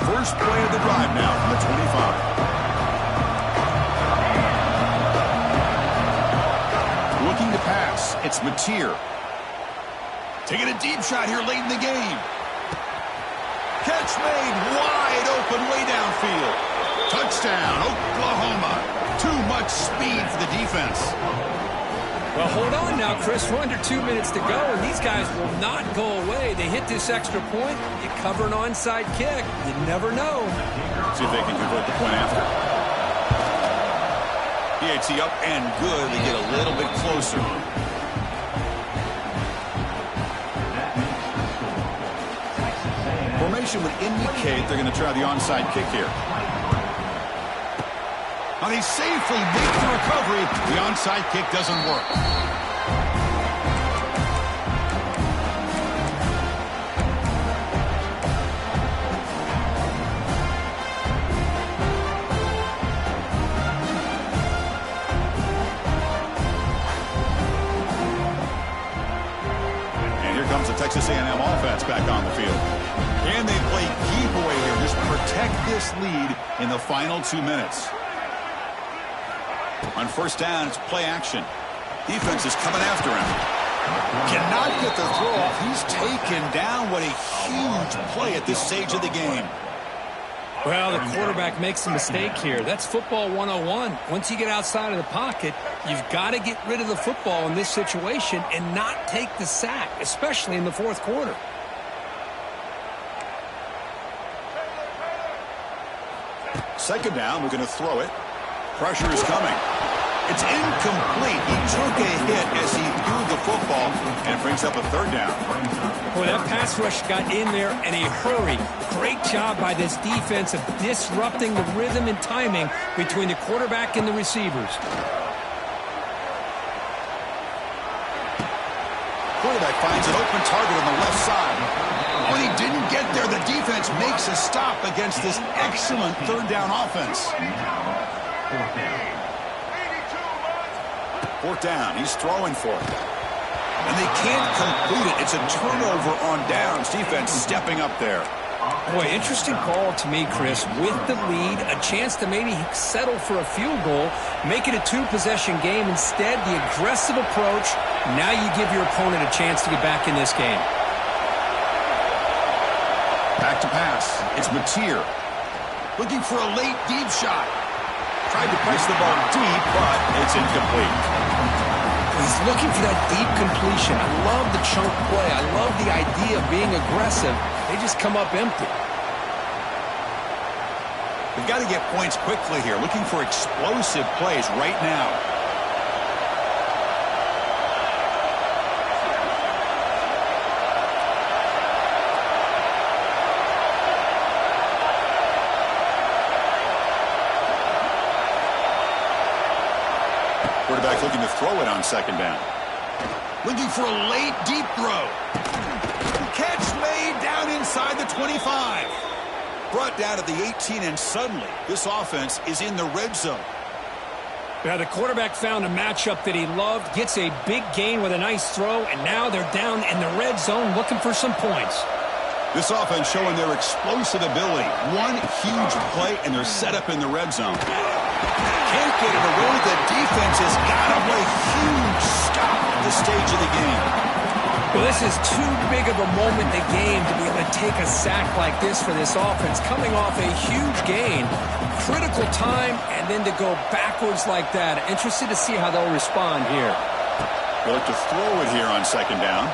First play of the drive now from the 25. Looking to pass. It's Mateer. Taking a deep shot here late in the game. Catch made wide open way downfield. Touchdown, Oklahoma. Too much speed for the defense.
Well, hold on now, Chris. We're under 2 minutes to go, and these guys will not go away. They hit this extra point. You cover an onside kick. You never know.
See if they can convert the point after. He initiates the up and good. They get a little bit closer. Formation would indicate they're going to try the onside kick here. Now they safely make the recovery. The onside kick doesn't work. And here comes the Texas A&M offense back on the field. And they play keep away here. Just protect this lead in the final 2 minutes. On first down, it's play action. Defense is coming after him. Cannot get the throw off. He's taken down. What a huge play at this stage of the game.
Well, the quarterback makes a mistake here. That's football 101. Once you get outside of the pocket, you've got to get rid of the football in this situation and not take the sack, especially in the fourth quarter.
Second down, we're going to throw it. Pressure is coming. It's incomplete. He took a hit as he threw the football, and it brings up a third down.
Boy, that pass rush got in there in a hurry. Great job by this defense of disrupting the rhythm and timing between the quarterback and the receivers.
Quarterback finds an open target on the left side. When he didn't get there, the defense makes a stop against this excellent third down offense. Fourth down, he's throwing for it. And they can't complete it. It's a turnover on downs. Defense stepping up there.
Boy, interesting call to me, Chris. With the lead, a chance to maybe settle for a field goal, make it a two-possession game. Instead, the aggressive approach. Now you give your opponent a chance to get back in this game.
Back to pass. It's Mateer. Looking for a late deep shot. Tried to place the ball deep, but it's incomplete.
He's looking for that deep completion. I love the chunk play. I love the idea of being aggressive. They just come up empty.
They've got to get points quickly here. Looking for explosive plays right now. Quarterback looking to throw it on second down. Looking for a late deep throw. Catch made down inside the 25. Brought down at the 18, and suddenly this offense is in the red zone.
Yeah, the quarterback found a matchup that he loved, gets a big gain with a nice throw, and now they're down in the red zone looking for some points. This offense showing their explosive ability. One huge play, and they're set up in the red zone. Can't get it away. The defense has got him with a huge stop at this stage of the game. Well, this is too big of a moment in the game to be able to take a sack like this for this offense. Coming off a huge gain, critical time, and then to go backwards like that. Interested to see how they'll respond here. They'll look to throw it here on second down.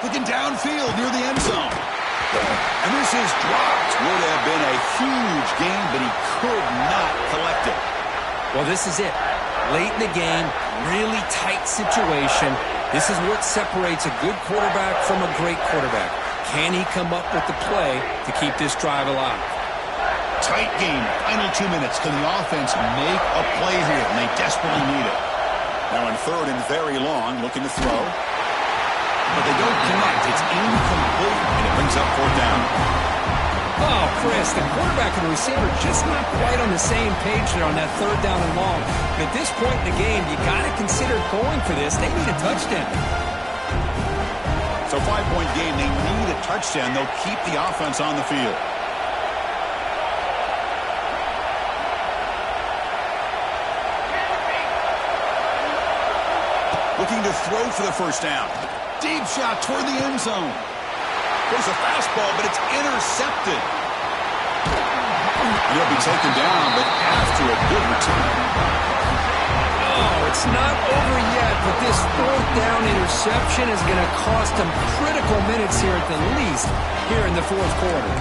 Looking downfield near the end zone. And this is dropped. Would have been a huge gain, but he could not collect it. Well, this is it. Late in the game, really tight situation. This is what separates a good quarterback from a great quarterback. Can he come up with the play to keep this drive alive? Tight game. Final 2 minutes. Can the offense make a play here? And they desperately need it. Now in third and very long, looking to throw. But they don't connect. It's incomplete, and it brings up fourth down. Oh, Chris, the quarterback and the receiver just not quite on the same page there on that third down and long. But at this point in the game, you got to consider going for this. They need a touchdown. So 5-point game, they need a touchdown. They'll keep the offense on the field. Looking to throw for the first down. Deep shot toward the end zone. There's a fastball, but it's intercepted. He'll be taken down, but after a good return. Oh, it's not over yet, but this fourth down interception is going to cost them critical minutes here at the least here in the fourth quarter.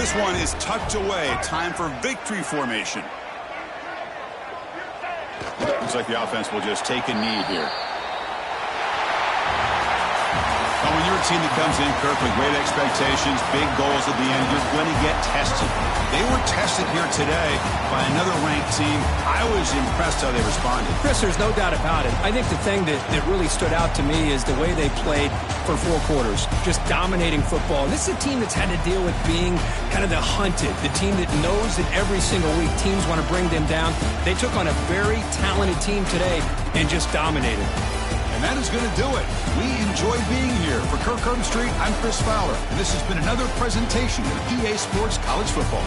This one is tucked away. Time for victory formation. Looks like the offense will just take a knee here. Well, when you're a team that comes in, Kirk, with great expectations, big goals at the end, you're going to get tested. They were tested here today by another ranked team. I was impressed how they responded.
Chris, there's no doubt about it. I think the thing that really stood out to me is the way they played for 4 quarters, just dominating football. This is a team that's had to deal with being kind of the hunted, the team that knows that every single week teams want to bring them down. They took on a very talented team today and just dominated.
And that is going to do it. We enjoy being here. For Kirk Herbstreit, I'm Chris Fowler. And this has been another presentation of EA Sports College Football.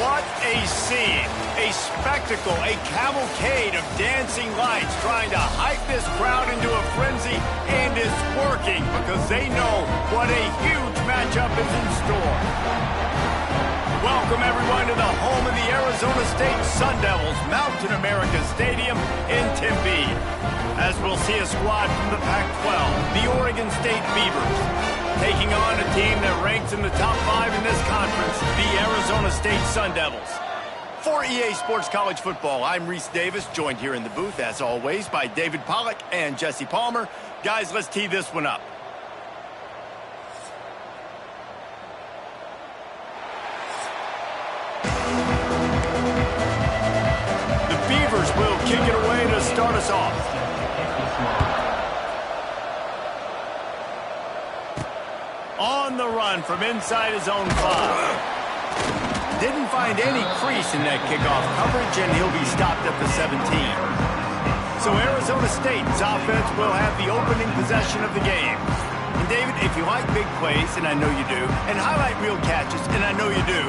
What a scene, a spectacle, a cavalcade of dancing lights trying to hype this crowd into a frenzy, and it's working because they know what a huge matchup is in store. Welcome everyone to the home of the Arizona State Sun Devils, Mountain America Stadium in Tempe. As we'll see a squad from the Pac-12, the Oregon State Beavers, taking on a team that ranks in the top 5 in this conference, the Arizona State Sun Devils. For EA Sports College Football, I'm Reese Davis, joined here in the booth, as always, by David Pollack and Jesse Palmer. Guys, let's tee this one up. The Beavers will kick it away to start us off. On the run from inside his own 5. Didn't find any crease in that kickoff coverage, and he'll be stopped at the 17. So Arizona State's offense will have the opening possession of the game. And David, if you like big plays, and I know you do, and highlight reel catches, and I know you do,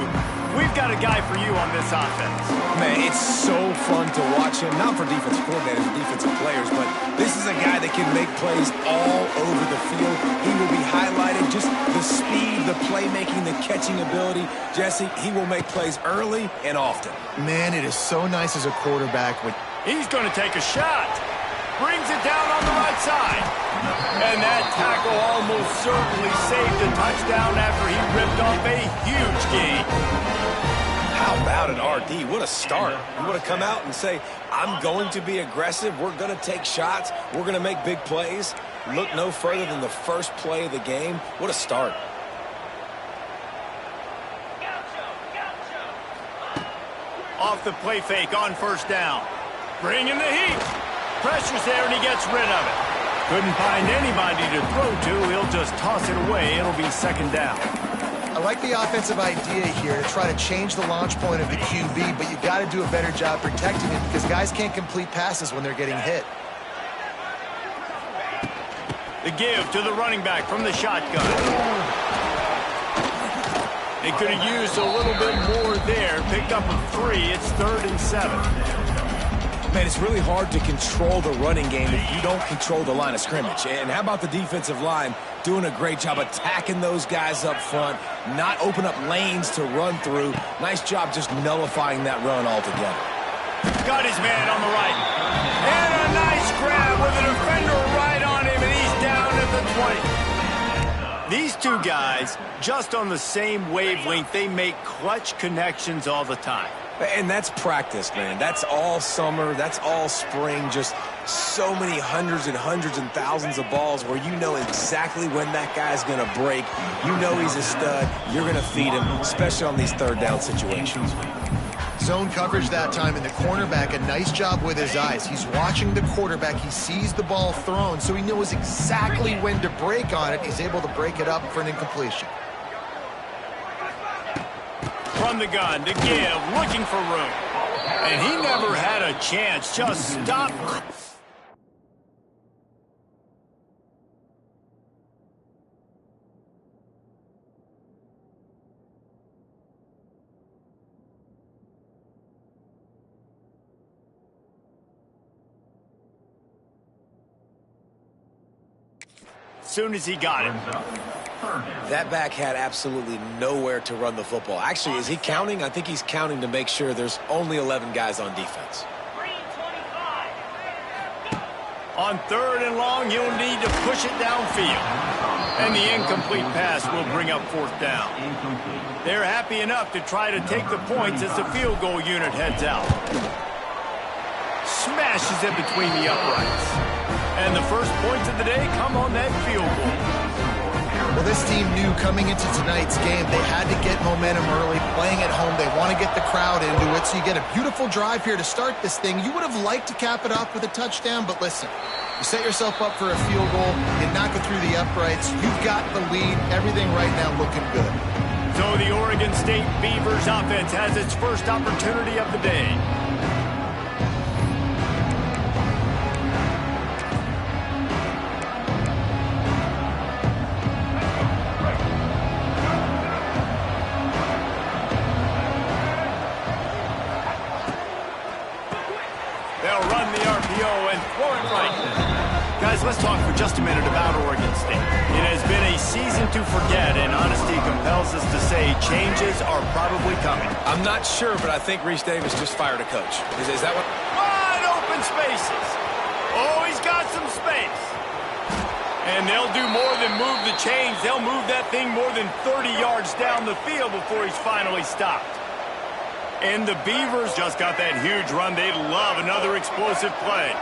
we've got a guy for you on this offense.
Man, it's so fun to watch him, not for defensive coordinators and defensive players, but this is a guy that can make plays all over the field. He will be highlighted, just the speed, the playmaking, the catching ability. Jesse, he will make plays early and often.
Man, it is so nice as a quarterback when
he's going to take a shot. Brings it down on the right side. And that tackle almost certainly saved a touchdown after he ripped off a huge gain.
How about an RD? What a start. You want to come out and say, I'm going to be aggressive. We're going to take shots. We're going to make big plays. Look no further than the first play of the game. What a start.
Off the play fake on first down. Bringing the heat. Pressure's there and he gets rid of it. Couldn't find anybody to throw to. He'll just toss it away. It'll be second down.
I like the offensive idea here to try to change the launch point of the QB, but you got to do a better job protecting him because guys can't complete passes when they're getting hit.
The give to the running back from the shotgun. They could have used a little bit more there. Picked up a 3. It's 3rd and 7.
Man, it's really hard to control the running game if you don't control the line of scrimmage. And how about the defensive line doing a great job attacking those guys up front, not open up lanes to run through. Nice job just nullifying that run altogether.
Got his man on the right. And a nice grab with a defender right on him, and he's down at the 20. These two guys just on the same wavelength. They make clutch connections all the time.
And that's practice, man. That's all summer. That's all spring. Just so many hundreds and thousands of balls where you know exactly when that guy's going to break. You know he's a stud. You're going to feed him, especially on these third down situations.
Zone coverage that time, and the cornerback, a nice job with his eyes. He's watching the quarterback. He sees the ball thrown, so he knows exactly when to break on it. He's able to break it up for an incompletion.
From the gun to give, looking for room. And he never had a chance. Just stop. As soon as he got it.
That back had absolutely nowhere to run the football. Actually, is he counting? I think he's counting to make sure there's only 11 guys on defense.
On 3rd and long, he'll need to push it downfield. And the incomplete pass will bring up 4th down. They're happy enough to try to take the points as the field goal unit heads out. Smashes it between the uprights. And the first points of the day come on that field goal.
Well, this team knew coming into tonight's game they had to get momentum early. Playing at home, they want to get the crowd into it, so you get a beautiful drive here to start this thing. You would have liked to cap it off with a touchdown, but listen, you set yourself up for a field goal, you knock it through the uprights, you've got the lead, everything right now looking good.
So the Oregon State Beavers offense has its first opportunity of the day. Guys, let's talk for just a minute about Oregon State. It has been a season to forget, and honesty compels us to say changes are probably coming.
I'm not sure, but I think Reese Davis just fired a coach. Is that what?
Wide open spaces. Oh, he's got some space. And they'll do more than move the chains. They'll move that thing more than 30 yards down the field before he's finally stopped. And the Beavers just got that huge run. They'd love another explosive play.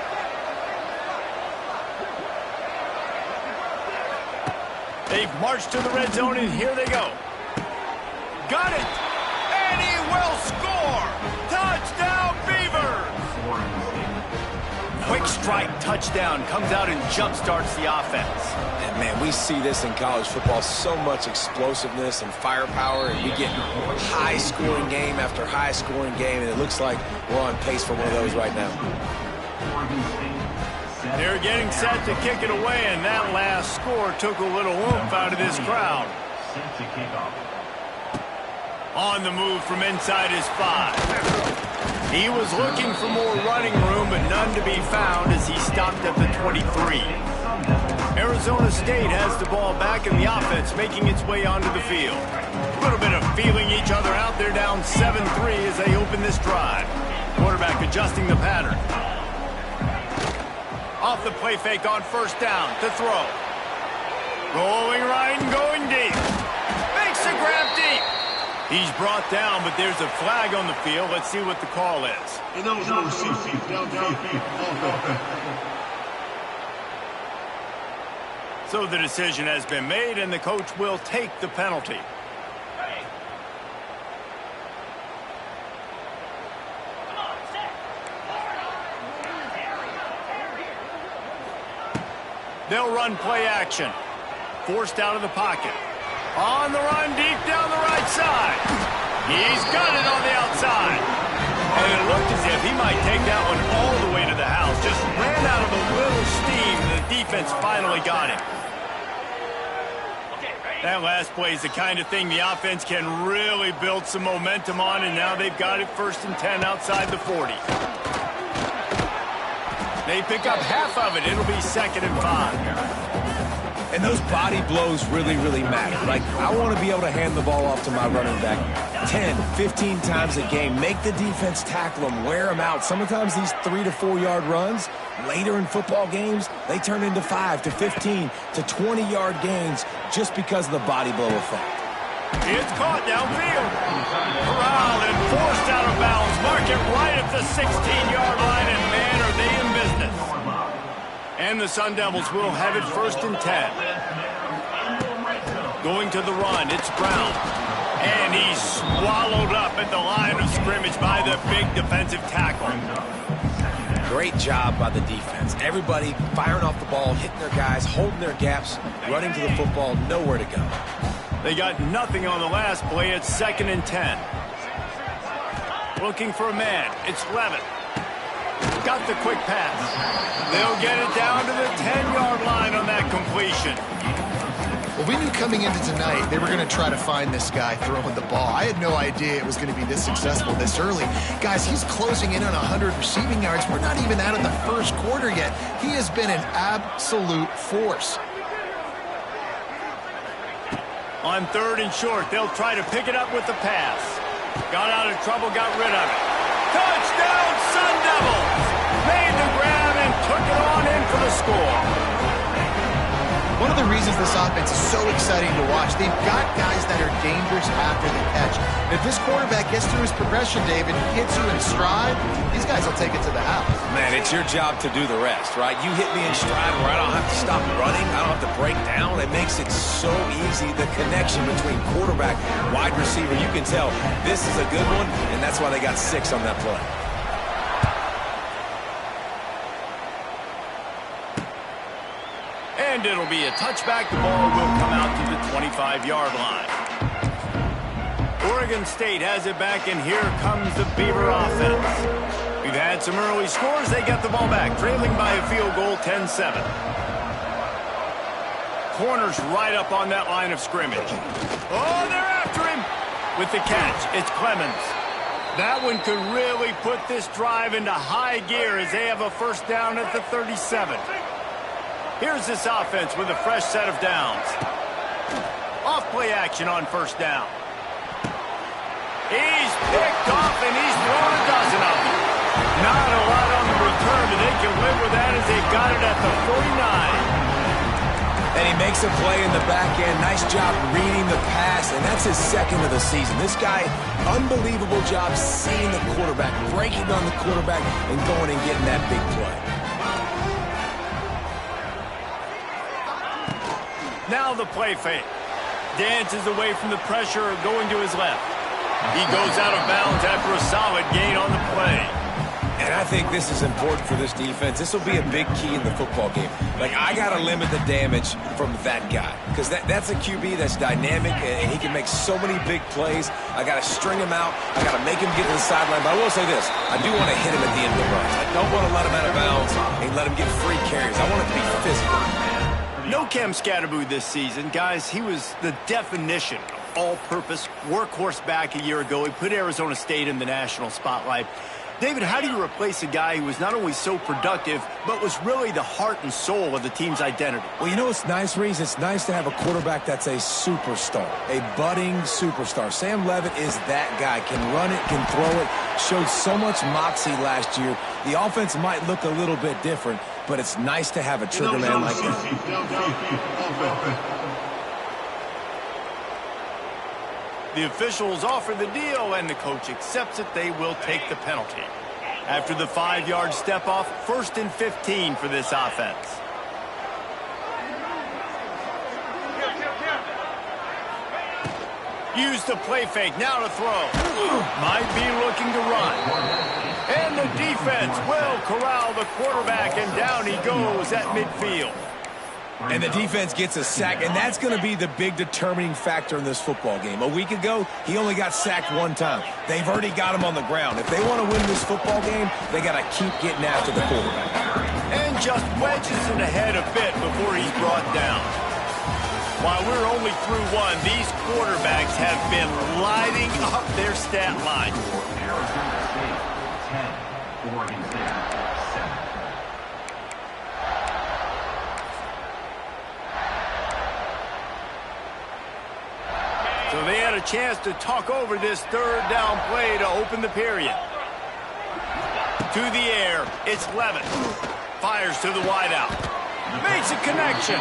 They've marched to the red zone, and here they go. Got it! And he will score! Touchdown, Beavers! Quick strike touchdown comes out and jump-starts the offense.
And, man, we see this in college football, so much explosiveness and firepower, and we get high-scoring game after high-scoring game, and it looks like we're on pace for one of those right now.
They're getting set to kick it away, and that last score took a little oomph out of this crowd. On the move from inside his 5. He was looking for more running room, but none to be found as he stopped at the 23. Arizona State has the ball back in the offense, making its way onto the field. A little bit of feeling each other out. They're down 7-3 as they open this drive. Quarterback adjusting the pattern. Off the play fake on 1st down to throw. Rolling right and going deep. Makes a grab deep. He's brought down, but there's a flag on the field. Let's see what the call is. So the decision has been made, and the coach will take the penalty. They'll run play action. Forced out of the pocket. On the run, deep down the right side. He's got it on the outside. And it looked as if he might take that one all the way to the house. Just ran out of a little steam. The defense finally got him. That last play is the kind of thing the offense can really build some momentum on, and now they've got it 1st and 10 outside the 40. They pick up half of it. It'll be 2nd and 5.
And those body blows really, really matter. Like, I want to be able to hand the ball off to my running back 10, 15 times a game. Make the defense tackle them, wear them out. Sometimes these 3 to 4 yard runs, later in football games, they turn into 5 to 15 to 20 yard gains just because of the body blow effect.
It's caught downfield. Corral and forced out of bounds. Mark it right at the 16-yard line, and man, are they in business. And the Sun Devils will have it 1st and 10. Going to the run, it's Brown. And he's swallowed up at the line of scrimmage by the big defensive tackle.
Great job by the defense. Everybody firing off the ball, hitting their guys, holding their gaps, running to the football, nowhere to go.
They got nothing on the last play. It's 2nd and 10. Looking for a man. It's Levitt. Got the quick pass. They'll get it down to the 10-yard line on that completion.
Well, we knew coming into tonight they were going to try to find this guy throwing the ball. I had no idea it was going to be this successful this early. Guys, he's closing in on 100 receiving yards. We're not even out of the first quarter yet. He has been an absolute force.
On 3rd and short, they'll try to pick it up with the pass. Got out of trouble, got rid of it. Touchdown, Sun Devils! Made the grab and took it on in for the score.
One of the reasons this offense is so exciting to watch, they've got guys that are dangerous after the catch. If this quarterback gets through his progression, David, hits you in stride, these guys will take it to the house.
Man, it's your job to do the rest, right? You hit me in stride where I don't have to stop running. I don't have to break down. It makes it so easy. The connection between quarterback, wide receiver, you can tell this is a good one, and that's why they got 6 on that play.
And it'll be a touchback. The ball will come out to the 25-yard line. Oregon State has it back, and here comes the Beaver offense. We've had some early scores. They get the ball back, trailing by a field goal, 10-7. Corners right up on that line of scrimmage. Oh, they're after him. With the catch, it's Clemens. That one could really put this drive into high gear as they have a 1st down at the 37. Here's this offense with a fresh set of downs. Off play action on 1st down. He's picked off and he's thrown a dozen of them. Not a lot on the return, but they can live with that as they've got it at the 49.
And he makes a play in the back end. Nice job reading the pass, and that's his 2nd of the season. This guy, unbelievable job seeing the quarterback, breaking on the quarterback, and going and getting that big play.
Now the play fake. Dances away from the pressure, going to his left. He goes out of bounds after a solid gain on the play.
And I think this is important for this defense. This will be a big key in the football game. Like, I got to limit the damage from that guy. Because that's a QB that's dynamic, and he can make so many big plays. I got to string him out. I got to make him get to the sideline. But I will say this. I do want to hit him at the end of the runs. I don't want to let him out of bounds and let him get free carries. I want it to be physical.
No Cam Scatterboo this season. Guys, he was the definition of all-purpose workhorse back a year ago. He put Arizona State in the national spotlight. David, how do you replace a guy who was not only so productive, but was really the heart and soul of the team's identity?
Well, you know what's nice, Reese? It's nice to have a quarterback that's a superstar, a budding superstar. Sam Levitt is that guy. Can run it, can throw it, showed so much moxie last year. The offense might look a little bit different, but it's nice to have a trigger man like that.
The officials offer the deal, and the coach accepts it. They will take the penalty. After the 5-yard step off, 1st and 15 for this offense. Use the play fake, now to throw. Might be looking to run. And the defense will corral the quarterback, and down he goes at midfield.
And the defense gets a sack, and that's going to be the big determining factor in this football game. A week ago, he only got sacked 1 time. They've already got him on the ground. If they want to win this football game, they got to keep getting after the quarterback.
And just wedges it ahead a bit before he's brought down. While we're only through 1, these quarterbacks have been lighting up their stat line.
Arizona State 10, Oregon State 7.
So they had a chance to talk over this third down play to open the period. To the air, it's Levitt. Fires to the wideout. Makes a connection.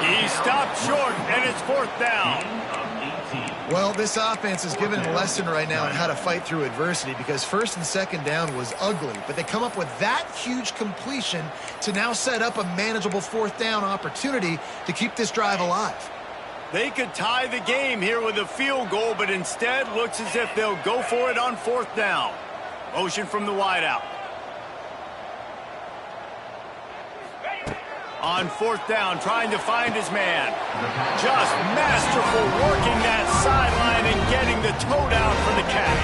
He stopped short, and it's fourth down.
Well, this offense is given a lesson right now on how to fight through adversity because first and second down was ugly, but they come up with that huge completion to now set up a manageable fourth down opportunity to keep this drive alive.
They could tie the game here with a field goal, but instead looks as if they'll go for it on fourth down. Motion from the wideout. On fourth down, trying to find his man. Just masterful working that sideline and getting the toe down for the catch.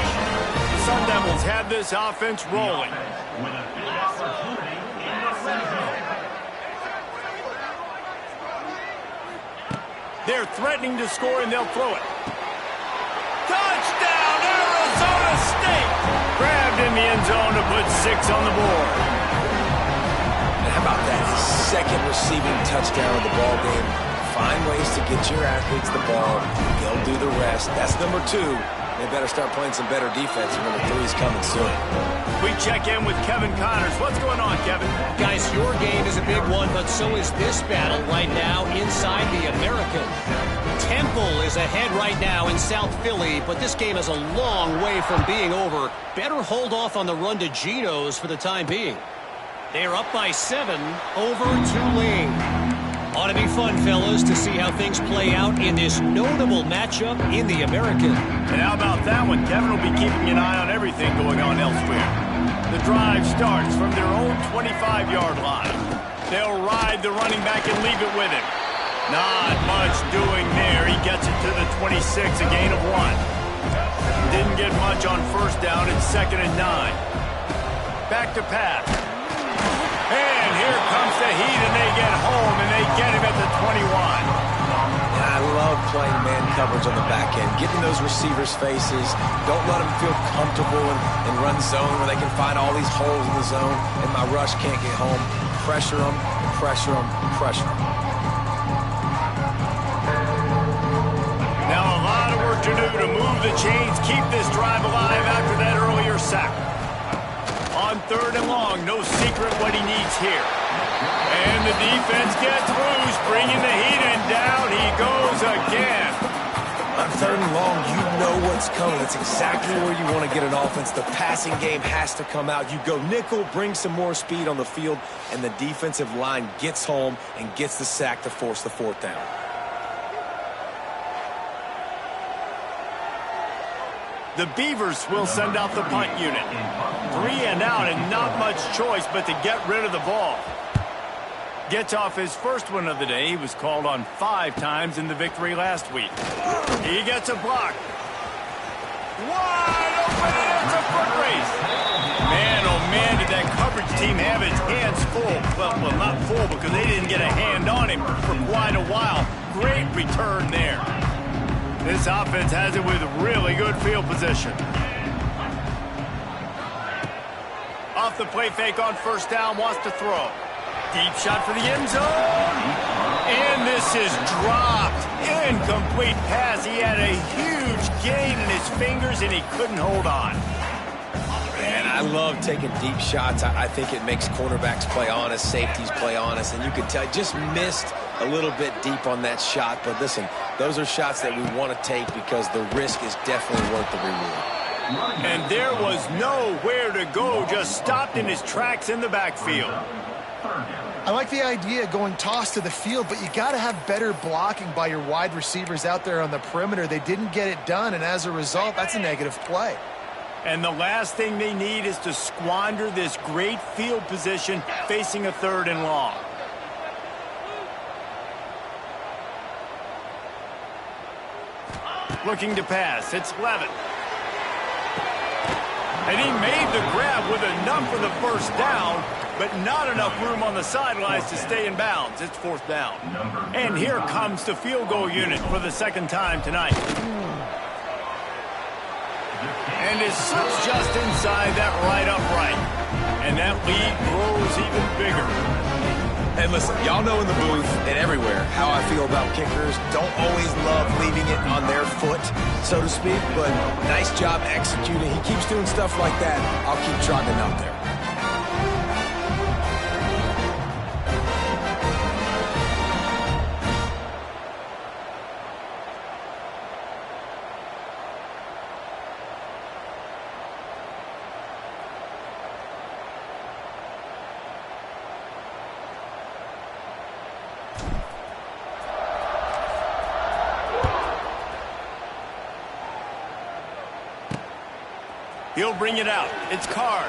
The Sun Devils have this offense rolling. They're threatening to score, and they'll throw it. Touchdown, Arizona State! Grabbed in the end zone to put 6 on the board.
How about that second receiving touchdown of the ball game? Find ways to get your athletes the ball. They'll do the rest. That's number 2. They better start playing some better defense. Number 3 is coming soon.
We check in with Kevin Connors. What's going on, Kevin?
Guys, your game is a big one, but so is this battle right now inside the American. Temple is ahead right now in South Philly, but this game is a long way from being over. Better hold off on the run to Geno's for the time being. They're up by 7 over Tulane. Ought to be fun, fellas, to see how things play out in this notable matchup in the American.
And how about that one? Kevin will be keeping an eye on everything going on elsewhere. The drive starts from their own 25-yard line. They'll ride the running back and leave it with him. Not much doing there. He gets it to the 26, a gain of 1. Didn't get much on first down. It's 2nd and 9. Back to pass. And here comes the heat, and they get home, and they get him at the 21.
I love playing man coverage on the back end, getting those receivers' faces. Don't let them feel comfortable in run zone where they can find all these holes in the zone, and my rush can't get home. Pressure them, pressure them, pressure them.
Now a lot of work to do to move the chains, keep this drive alive after that earlier sack. On 3rd and long, no secret what he needs here. And the defense gets loose, bringing the heat, and down he goes again.
On 3rd and long, you know what's coming. That's exactly where you want to get an offense. The passing game has to come out. You go nickel, bring some more speed on the field, and the defensive line gets home and gets the sack to force the 4th down.
The Beavers will send out the punt unit. 3 and out and not much choice but to get rid of the ball. Gets off his first one of the day. He was called on 5 times in the victory last week. He gets a block. Wide open, and it's a foot race. Man, oh man, did that coverage team have its hands full. Well, not full because they didn't get a hand on him for quite a while. Great return there. This offense has it with really good field position. Off the play fake on first down, wants to throw. Deep shot for the end zone. And this is dropped. Incomplete pass. He had a huge gain in his fingers, and he couldn't hold on.
Man, I love taking deep shots. I think it makes cornerbacks play honest, safeties play honest, and you could tell just missed a little bit deep on that shot. But listen, those are shots that we want to take because the risk is definitely worth the reward.
And there was nowhere to go, just stopped in his tracks in the backfield.
I like the idea going toss to the field, but you got to have better blocking by your wide receivers out there on the perimeter. They didn't get it done, and as a result, that's a negative play.
And the last thing they need is to squander this great field position facing a 3rd and long. Looking to pass. It's Levitt. And he made the grab with enough for the first down, but not enough room on the sidelines to stay in bounds. It's 4th down. And here comes the field goal unit for the 2nd time tonight. And it slips just inside that right upright. And that lead grows even bigger.
And listen, y'all know in the booth and everywhere how I feel about kickers. Don't always love leaving it on their foot, so to speak, but nice job executing. He keeps doing stuff like that. I'll keep trotting him out there.
He'll bring it out. It's Card.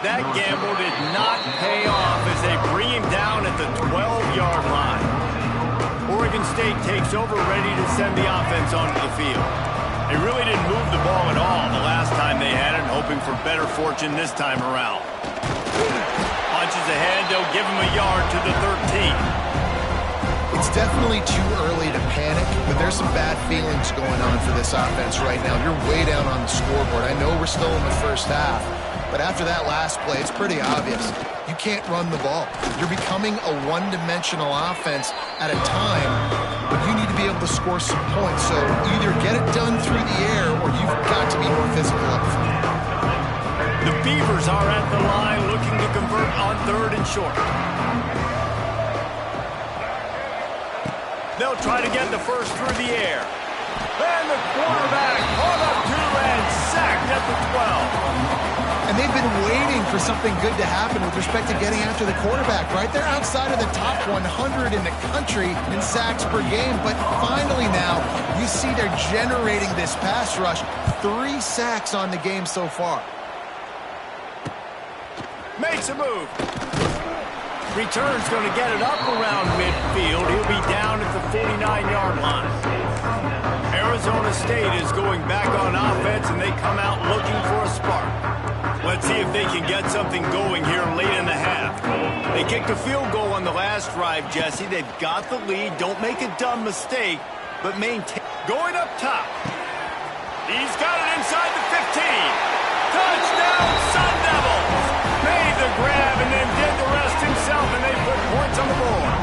That gamble did not pay off as they bring him down at the 12-yard line. Oregon State takes over, ready to send the offense onto the field. They really didn't move the ball at all the last time they had it, hoping for better fortune this time around. Punches ahead, they'll give him a yard to the 13.
It's definitely too early to panic, but there's some bad feelings going on for this offense right now. You're way down on the scoreboard. I know we're still in the first half, but after that last play, it's pretty obvious. You can't run the ball. You're becoming a one-dimensional offense at a time, but you need to be able to score some points. So either get it done through the air or you've got to be more physical up front.
The Beavers are at the line looking to convert on 3rd and short. They'll try to get the first through the air. And the quarterback caught up to and sacked at the 12.
And they've been waiting for something good to happen with respect to getting after the quarterback, right? They're outside of the top 100 in the country in sacks per game, but finally now you see they're generating this pass rush. 3 sacks on the game so far.
Makes a move. Return's going to get it up around midfield. He'll be down at the 49-yard line. Arizona State is going back on offense, and they come out looking for a spark. Let's see if they can get something going here late in the half. They kicked a field goal on the last drive, Jesse. They've got the lead. Don't make a dumb mistake, but maintain. Going up top. He's got it inside the 15. Touchdown, Sun Devils! Made the grab and then did the rest himself, and they put points on the board.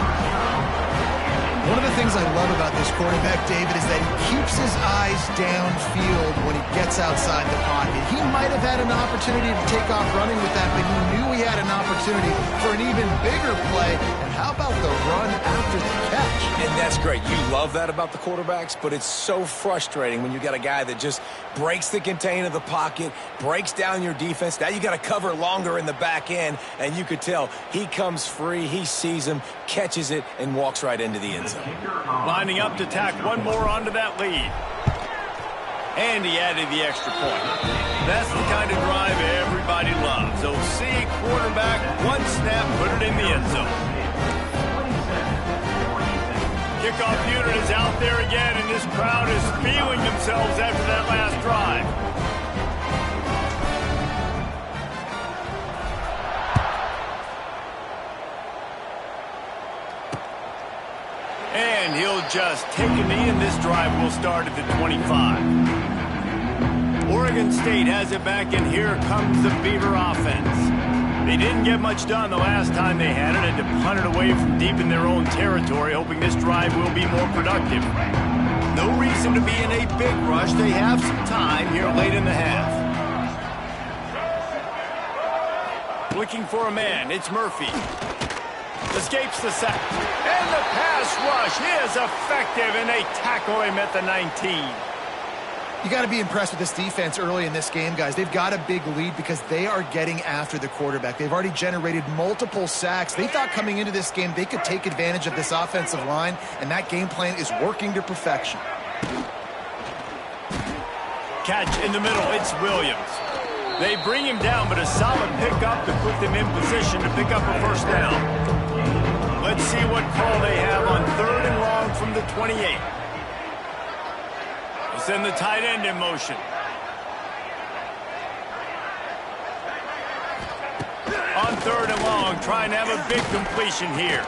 One of the things I love about this quarterback, David, is that he keeps his eyes downfield when he gets outside the pocket. He might have had an opportunity to take off running with that, but he knew he had an opportunity for an even bigger play. And how about the run after the catch?
And that's great. You love that about the quarterbacks, but it's so frustrating when you got a guy that just breaks the contain of the pocket, breaks down your defense. Now you got to cover longer in the back end, and you could tell he comes free, he sees him, catches it, and walks right into the end zone.
Lining up to tack one more onto that lead. And he added the extra point. That's the kind of drive everybody loves. So see quarterback, one snap, put it in the end zone. Kickoff unit is out there again, and this crowd is feeling themselves after that last drive. And he'll just take a knee, and this drive will start at the 25. Oregon State has it back, and here comes the Beaver offense. They didn't get much done the last time they had it, and to punt it away from deep in their own territory, hoping this drive will be more productive. No reason to be in a big rush. They have some time here late in the half. Looking for a man. It's Murphy. Escapes the sack. And the pass rush is effective, and they tackle him at the 19.
You got to be impressed with this defense early in this game, guys. They've got a big lead because they are getting after the quarterback. They've already generated multiple sacks. They thought coming into this game they could take advantage of this offensive line, and that game plan is working to perfection.
Catch in the middle. It's Williams. They bring him down, but a solid pickup to put them in position to pick up a first down. Let's see what call they have on 3rd and long from the 28. Send the tight end in motion. On 3rd and long, trying to have a big completion here.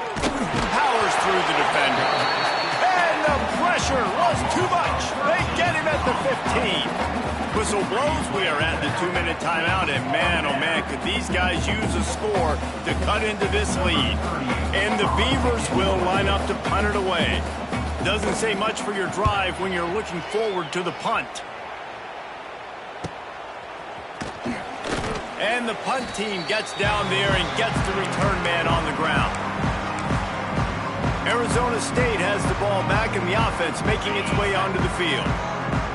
Powers through the defender. And The pressure was too much. They get him at the 15. Whistle blows. We are at the 2-minute timeout. And man, oh man, could these guys use a score to cut into this lead. And the Beavers will line up to punt it away. Doesn't say much for your drive when you're looking forward to the punt. And the punt team gets down there and gets the return man on the ground. Arizona State has the ball back in the offense, making its way onto the field.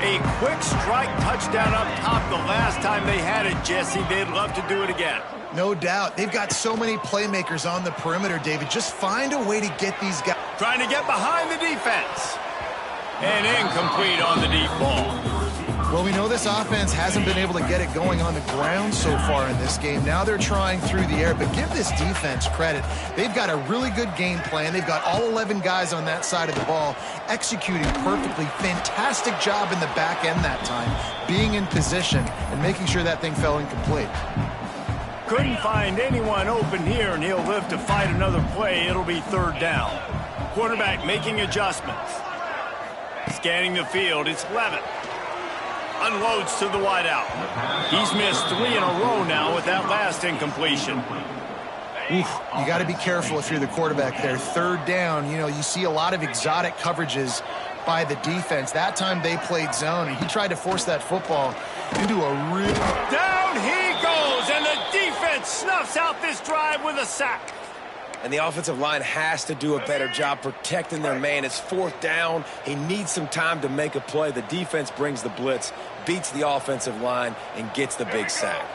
A quick strike touchdown up top the last time they had it, Jesse. They'd love to do it again.
No doubt. They've got so many playmakers on the perimeter, David. Just find a way to get these guys.
Trying to get behind the defense. And incomplete on the deep ball.
Well, we know this offense hasn't been able to get it going on the ground so far in this game. Now they're trying through the air, but give this defense credit. They've got a really good game plan. They've got all 11 guys on that side of the ball executing perfectly. Fantastic job in the back end that time, being in position and making sure that thing fell incomplete.
Couldn't find anyone open here, and he'll live to fight another play. It'll be third down. Quarterback making adjustments. Scanning the field, it's Levitt. Unloads to the wideout. He's missed 3 in a row now with that last incompletion.
Oof, you got to be careful if you're the quarterback there. Third down, you know, you see a lot of exotic coverages by the defense. That time they played zone, and he tried to force that football into a real...
Down he goes, and the defense snuffs out this drive with a sack.
And the offensive line has to do a better job protecting their man. It's fourth down. He needs some time to make a play. The defense brings the blitz, beats the offensive line, and gets the big sack.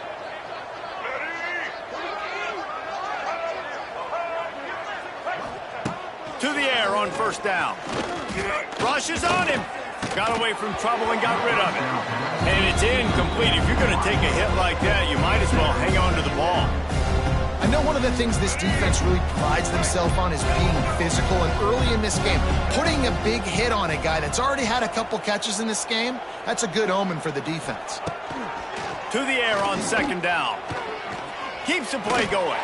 To the air on first down. Rushes on him. Got away from trouble and got rid of it. And it's incomplete. If you're going to take a hit like that, you might as well hang on to the ball.
I know one of the things this defense really prides themselves on is being physical, and early in this game, putting a big hit on a guy that's already had a couple catches in this game, that's a good omen for the defense.
To the air on second down. Keeps the play going.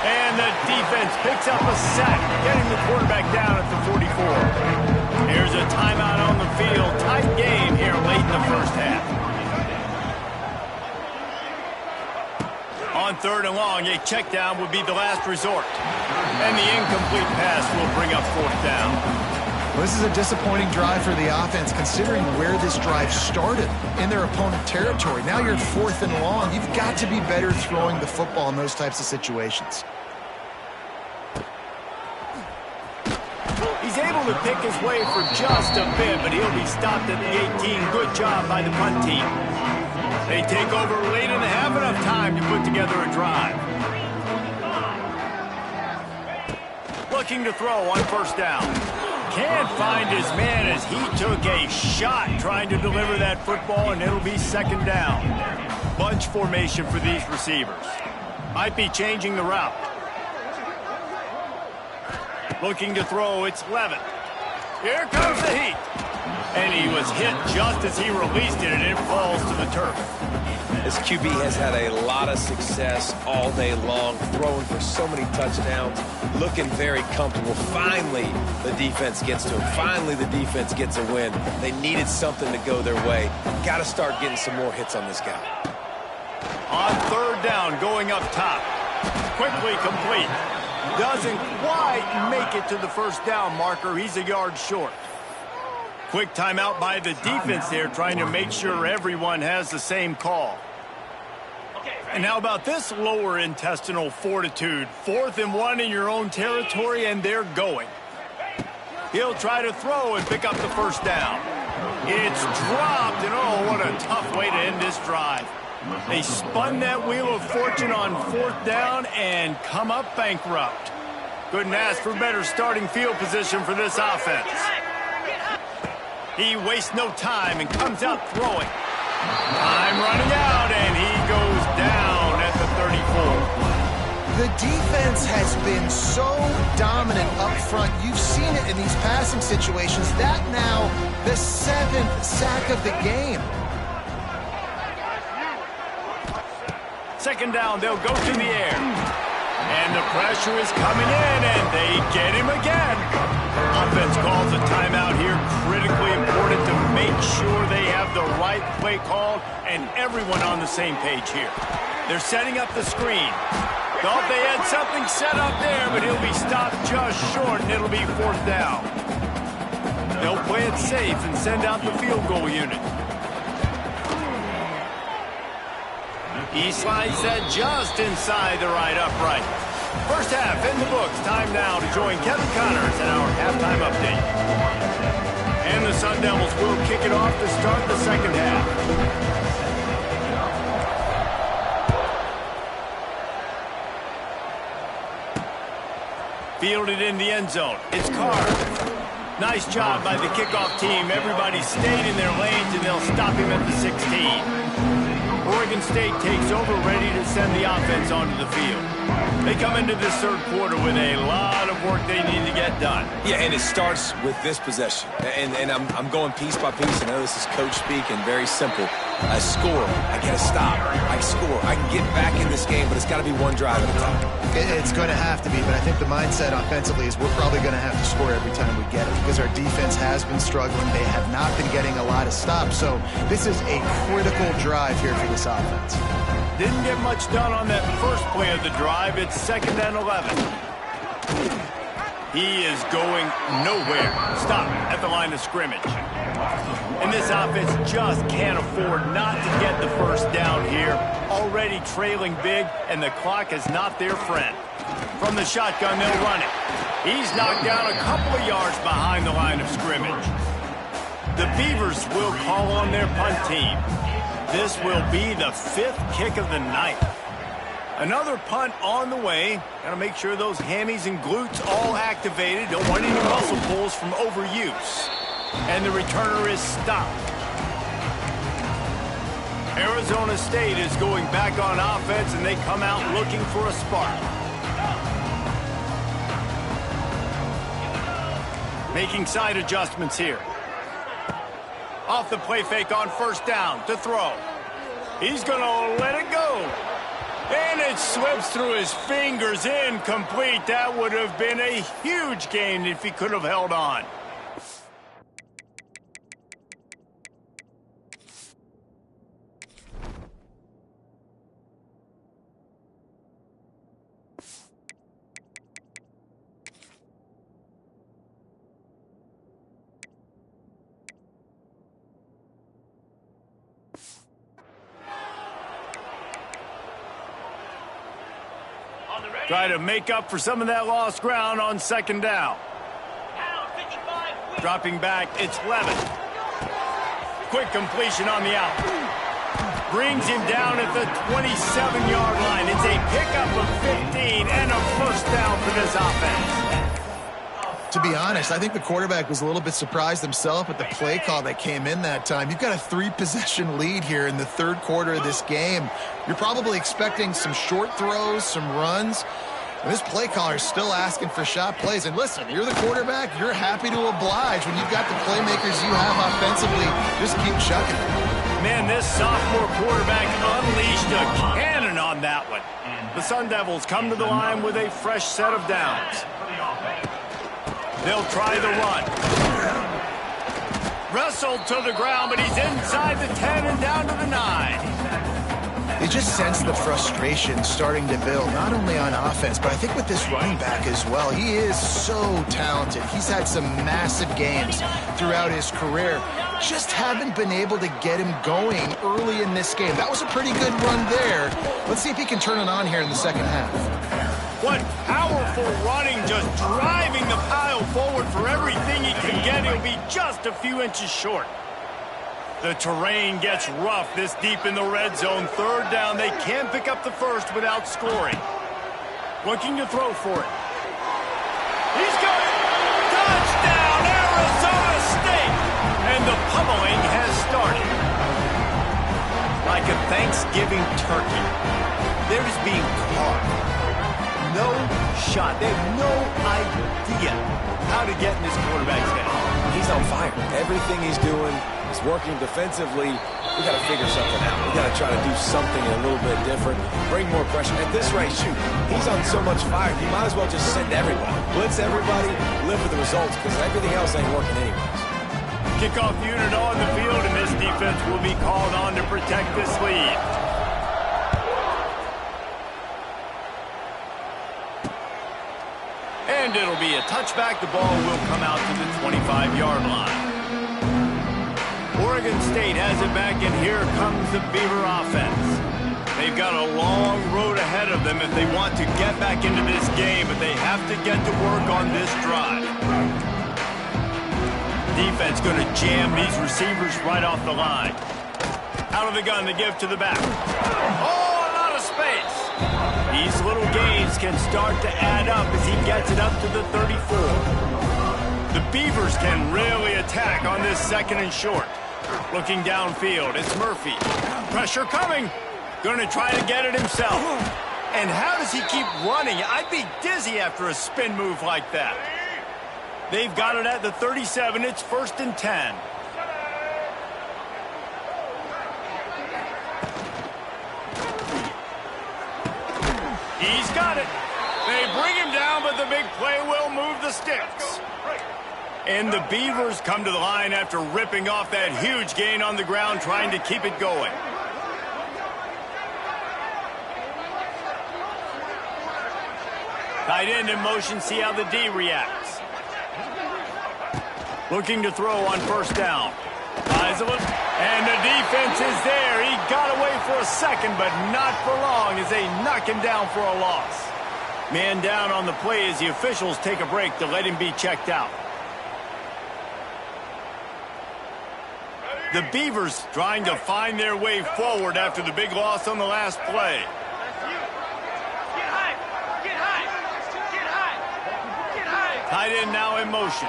And the defense picks up a sack, getting the quarterback down at the 44. Here's a timeout on the field. Tight game here late in the first half. On third and long, a check down would be the last resort. And the incomplete pass will bring up fourth down.
Well, this is a disappointing drive for the offense, considering where this drive started in their opponent territory. Now you're fourth and long. You've got to be better throwing the football in those types of situations.
He's able to pick his way for just a bit, but he'll be stopped at the 18. Good job by the punt team. They take over late and have enough time to put together a drive. Looking to throw on first down. Can't find his man as he took a shot trying to deliver that football, and it'll be second down. Bunch formation for these receivers. Might be changing the route. Looking to throw, it's Levitt. Here comes the heat. And he was hit just as he released it, and it falls to the turf.
This QB has had a lot of success all day long, throwing for so many touchdowns, looking very comfortable. Finally, the defense gets to him. Finally, the defense gets a win. They needed something to go their way. Got to start getting some more hits on this guy.
On third down, going up top. Quickly complete. Doesn't quite make it to the first down marker. He's a yard short. Quick timeout by the defense there, trying to make sure everyone has the same call. And how about this lower intestinal fortitude? 4th and 1 in your own territory, and they're going. He'll try to throw and pick up the first down. It's dropped, and oh, what a tough way to end this drive. They spun that wheel of fortune on 4th down and come up bankrupt. Couldn't ask for better starting field position for this offense. He wastes no time and comes out throwing. Time running out, and he goes down at the 34.
The defense has been so dominant up front. You've seen it in these passing situations. That now the 7th sack of the game.
Second down, they'll go to the air. And the pressure is coming in, and they get him again. Offense calls a timeout right play called, and everyone on the same page here. They're setting up the screen. Thought they had something set up there, but he'll be stopped just short, and it'll be 4th down. They'll play it safe and send out the field goal unit. He slides that just inside the right upright. First half in the books. Time now to join Kevin Connors in our halftime update. And the Sun Devils will kick it off to start the second half. Fielded in the end zone. It's Carr. Nice job by the kickoff team. Everybody stayed in their lanes, and they'll stop him at the 16. Oregon State takes over, ready to send the offense onto the field. They come into this third quarter with a lot of work they need to get done.
Yeah, and it starts with this possession. And I'm going piece by piece. I know this is coach speak and very simple. I score. I get a stop. I score. I can get back in this game, but it's got to be one drive at a time.
It's going to have to be, but I think the mindset offensively is we're probably going to have to score every time we get it because our defense has been struggling. They have not been getting a lot of stops. So this is a critical drive here for this offense.
Didn't get much done on that first play of the drive. It's 2nd and 11. He is going nowhere. Stop at the line of scrimmage. And this offense just can't afford not to get the first down here. Already trailing big, and the clock is not their friend. From the shotgun, they'll run it. He's knocked down a couple of yards behind the line of scrimmage. The Beavers will call on their punt team. This will be the 5th kick of the night. Another punt on the way. Got to make sure those hammies and glutes all activated. Don't want any muscle pulls from overuse. And the returner is stopped. Arizona State is going back on offense, and they come out looking for a spark. Making side adjustments here. Off the play fake on 1st down to throw. He's going to let it go. And it slips through his fingers, incomplete. That would have been a huge gain if he could have held on. Try to make up for some of that lost ground on 2nd down. Dropping back, it's Levin. Quick completion on the out. Brings him down at the 27-yard line. It's a pickup of 15 and a 1st down for this offense.
To be honest, I think the quarterback was a little bit surprised himself at the play call that came in that time. You've got a 3-possession lead here in the third quarter of this game. You're probably expecting some short throws, some runs. And this play caller is still asking for shot plays. And listen, you're the quarterback. You're happy to oblige. When you've got the playmakers you have offensively, just keep chucking it.
Man, this sophomore quarterback unleashed a cannon on that one. The Sun Devils come to the line with a fresh set of downs. They'll try the run. Wrestled to the ground, but he's inside the 10 and down to the 9.
You just sense the frustration starting to build, not only on offense, but I think with this running back as well. He is so talented. He's had some massive games throughout his career. Just haven't been able to get him going early in this game. That was a pretty good run there. Let's see if he can turn it on here in the second half.
What powerful running, just driving the pile forward for everything he can get. He'll be just a few inches short. The terrain gets rough this deep in the red zone. 3rd down, they can't pick up the first without scoring. Looking to throw for it. He's got it! Touchdown, Arizona State! And the pummeling has started. Like a Thanksgiving turkey. They're just being carved. No shot. They have no idea how to get in this quarterback's head.
He's on fire. Everything he's doing is working defensively. We got to figure something out. We got to try to do something a little bit different. Bring more pressure. At this rate, shoot, he's on so much fire. You might as well just send everybody. Blitz everybody. Live with the results because everything else ain't working anyways.
Kickoff unit on the field, and this defense will be called on to protect this lead. And it'll be a touchback. The ball will come out to the 25-yard line. Oregon State has it back, and here comes the Beaver offense. They've got a long road ahead of them if they want to get back into this game, but they have to get to work on this drive. Defense going to jam these receivers right off the line. Out of the gun to give to the back. Oh, a lot of space. These little gains can start to add up as he gets it up to the 34. The Beavers can really attack on this second and short. Looking downfield, it's Murphy. Pressure coming. Going to try to get it himself. And how does he keep running? I'd be dizzy after a spin move like that. They've got it at the 37. It's 1st and 10. He's got it. They bring him down, but the big play will move the sticks. And the Beavers come to the line after ripping off that huge gain on the ground, trying to keep it going. Tight end in motion, see how the D reacts. Looking to throw on 1st down. Eyes of it, and the defense is there. He got away for a second, but not for long as they knock him down for a loss. Man down on the play as the officials take a break to let him be checked out. The Beavers trying to find their way forward after the big loss on the last play. Tight end now in motion.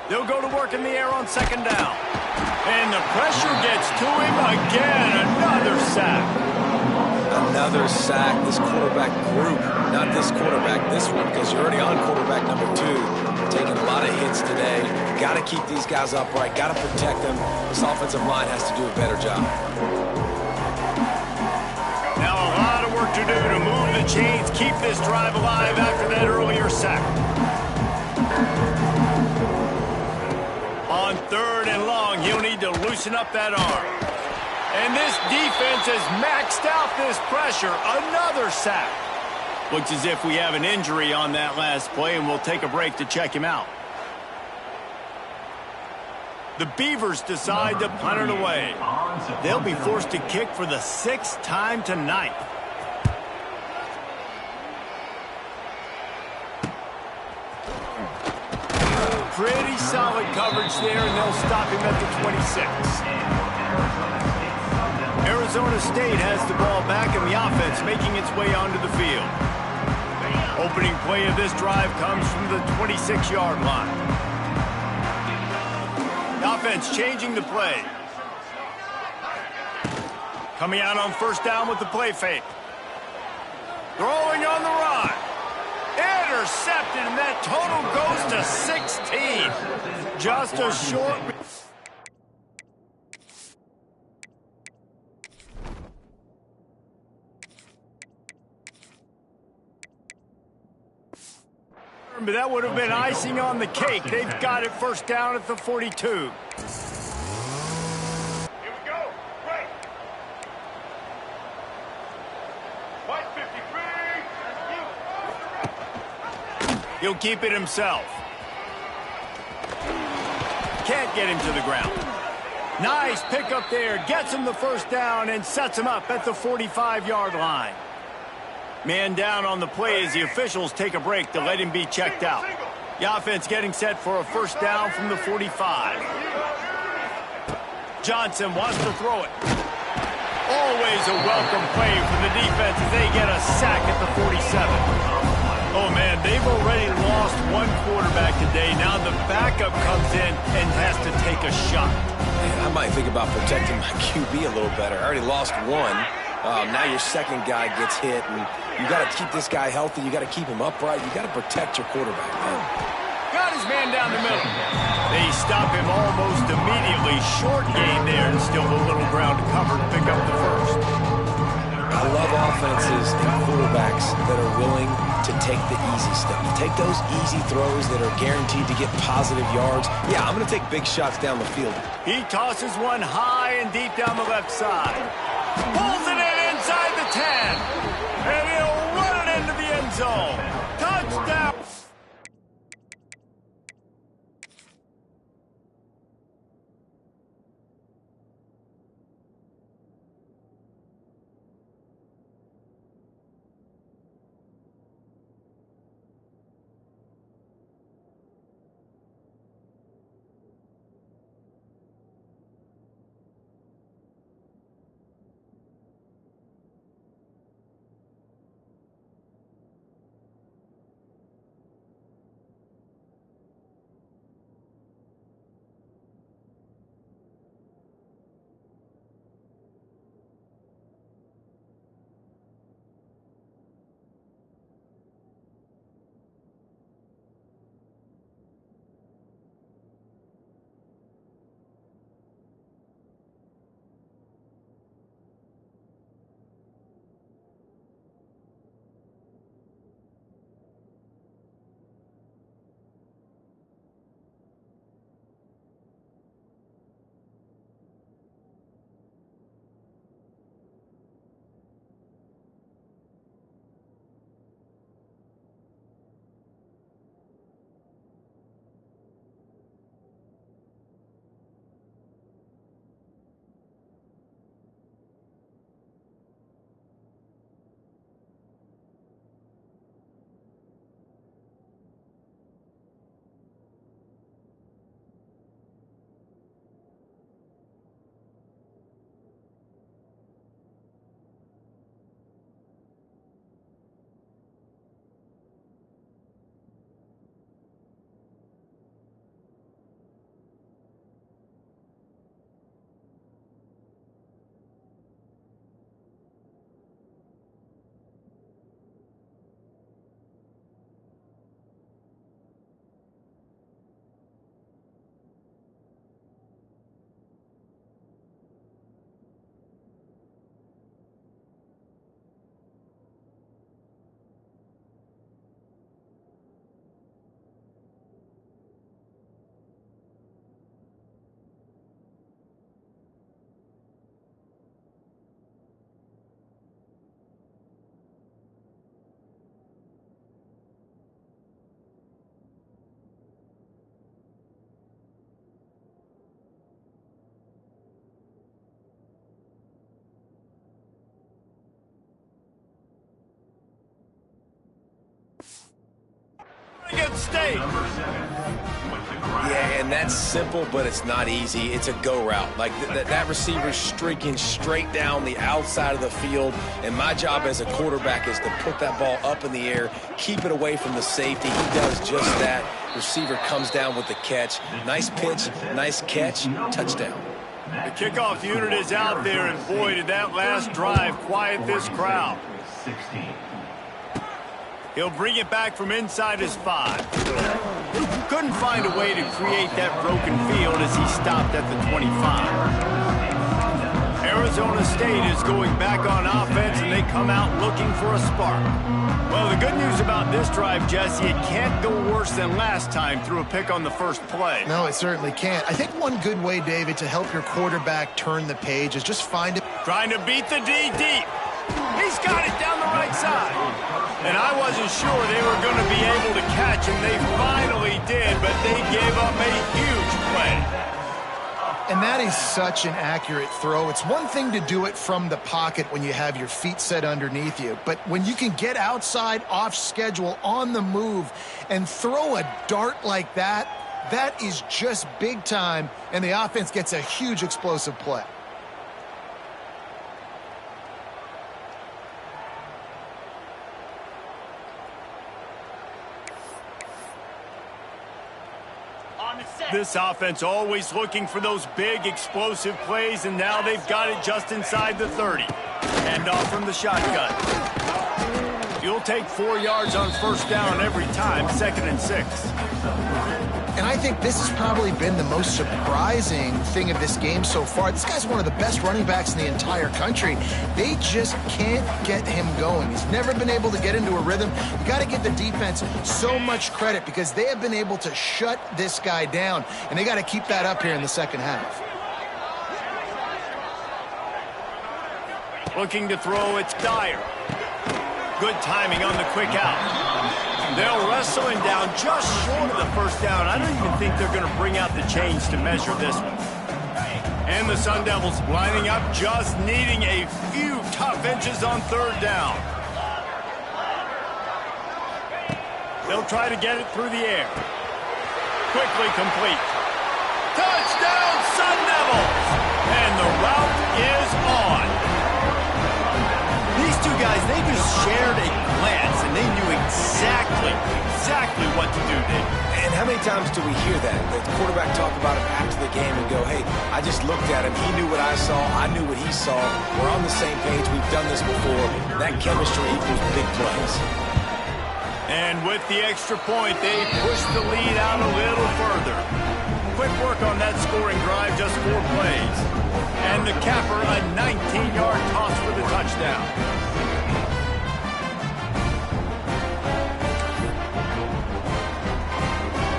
They'll go to work in the air on 2nd down. And the pressure gets to him again. Another sack.
Another sack. This quarterback group, not this quarterback, this one, because you're already on quarterback number 2. Taking a lot of hits today. Got to keep these guys upright. Got to protect them. This offensive line has to do a better job.
Now a lot of work to do to move the chains, keep this drive alive after that earlier sack. On 3rd and long, he'll need to loosen up that arm. And this defense has maxed out this pressure. Another sack. Looks as if we have an injury on that last play, and we'll take a break to check him out. The Beavers decide to punt it away. They'll be forced to kick for the 6th time tonight. Pretty solid coverage there, and they'll stop him at the 26. Arizona State has the ball back, and the offense making its way onto the field. Opening play of this drive comes from the 26-yard line. The offense changing the play. Coming out on 1st down with the play fake. Throwing on the run. Intercepted, and that total goes to 16. Just a short... But that would have been icing on the cake. They've got it 1st down at the 42. Here we go. Right. White 53. He'll keep it himself. Can't get him to the ground. Nice pickup there. Gets him the 1st down and sets him up at the 45-yard line. Man down on the play as the officials take a break to let him be checked out. The offense getting set for a 1st down from the 45. Johnson wants to throw it. Always a welcome play for the defense as they get a sack at the 47. Oh, man, they've already lost one quarterback today. Now the backup comes in and has to take a shot.
Man, I might think about protecting my QB a little better. I already lost one. Now your 2nd guy gets hit, and you got to keep this guy healthy. You got to keep him upright. You got to protect your quarterback, man.
Got his man down the middle. They stop him almost immediately. Short gain there, and still a little ground to cover to pick up the 1st.
I love offenses and quarterbacks that are willing to to take the easy stuff. Take those easy throws that are guaranteed to get positive yards. Yeah, I'm going to take big shots down the field.
He tosses one high and deep down the left side. Pulls it in inside the 10. And he'll run it into the end zone. Touchdown. State.
Yeah, and that's simple, but it's not easy. It's a go route. Like that receiver's streaking straight down the outside of the field, and my job as a quarterback is to put that ball up in the air, keep it away from the safety. He does just that. Receiver comes down with the catch. Nice pitch, nice catch, touchdown.
The kickoff unit is out there, and boy, did that last drive quiet this crowd.
16.
He'll bring it back from inside his 5. Couldn't find a way to create that broken field as he stopped at the 25. Arizona State is going back on offense, and they come out looking for a spark. Well, the good news about this drive, Jesse, it can't go worse than last time through a pick on the first play.
No, it certainly can't. I think one good way, David, to help your quarterback turn the page is just find it.
Trying to beat the D deep. He's got it down the right side. And I wasn't sure they were going to be able to catch him. They finally did, but they gave up a huge play.
And that is such an accurate throw. It's one thing to do it from the pocket when you have your feet set underneath you, but when you can get outside, off schedule, on the move, and throw a dart like that, that is just big time, and the offense gets a huge explosive play.
This offense always looking for those big, explosive plays, and now they've got it just inside the 30. Hand off from the shotgun. He'll take 4 yards on first down every time, 2nd and 6.
And I think this has probably been the most surprising thing of this game so far. This guy's one of the best running backs in the entire country. They just can't get him going. He's never been able to get into a rhythm. You got to give the defense so much credit because they have been able to shut this guy down, and they got to keep that up here in the second half.
Looking to throw, it's Dyer. Good timing on the quick out. They'll wrestle him down just short of the first down. I don't even think they're going to bring out the chains to measure this one. And the Sun Devils lining up, just needing a few tough inches on 3rd down. They'll try to get it through the air. Quickly complete. Touchdown, Sun Devils! And the route is on. These two guys, they just shared a glance, and they knew exactly what to do, Dave.
And how many times do we hear that? The quarterback talk about it after the game and go, hey, I just looked at him. He knew what I saw. I knew what he saw. We're on the same page. We've done this before. That chemistry equals big plays.
And with the extra point, they push the lead out a little further. Quick work on that scoring drive, just 4 plays. And the capper, a 19-yard toss for the touchdown.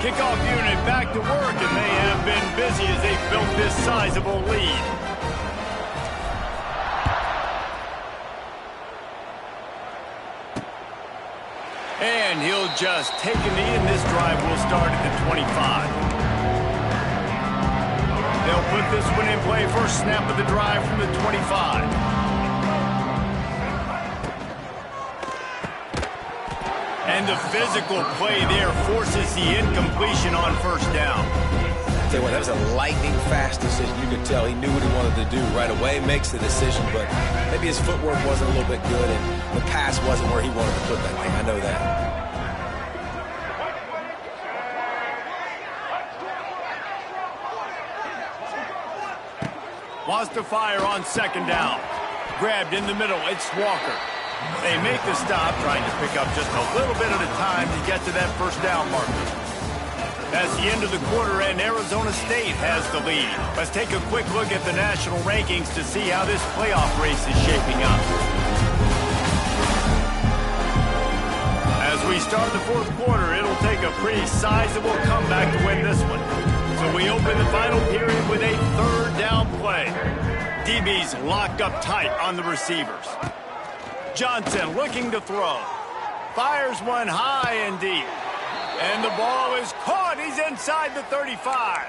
Kickoff unit back to work, and they have been busy as they built this sizable lead. And he'll just take a knee, and this drive will start at the 25. They'll put this one in play. First snap of the drive from the 25. And the physical play there forces the incompletion on first down.
Tell you what, that was a lightning-fast decision. You could tell he knew what he wanted to do right away, makes the decision, but maybe his footwork wasn't a little bit good, and the pass wasn't where he wanted to put that thing. I know that.
Wants to fire on 2nd down. Grabbed in the middle, it's Walker. They make the stop, trying to pick up just a little bit at a time to get to that first down marker. That's the end of the quarter, and Arizona State has the lead. Let's take a quick look at the national rankings to see how this playoff race is shaping up. As we start the 4th quarter, it'll take a pretty sizable comeback to win this one. So we open the final period with a 3rd down play. DB's locked up tight on the receivers. Johnson looking to throw. Fires one high and deep. And the ball is caught. He's inside the 35.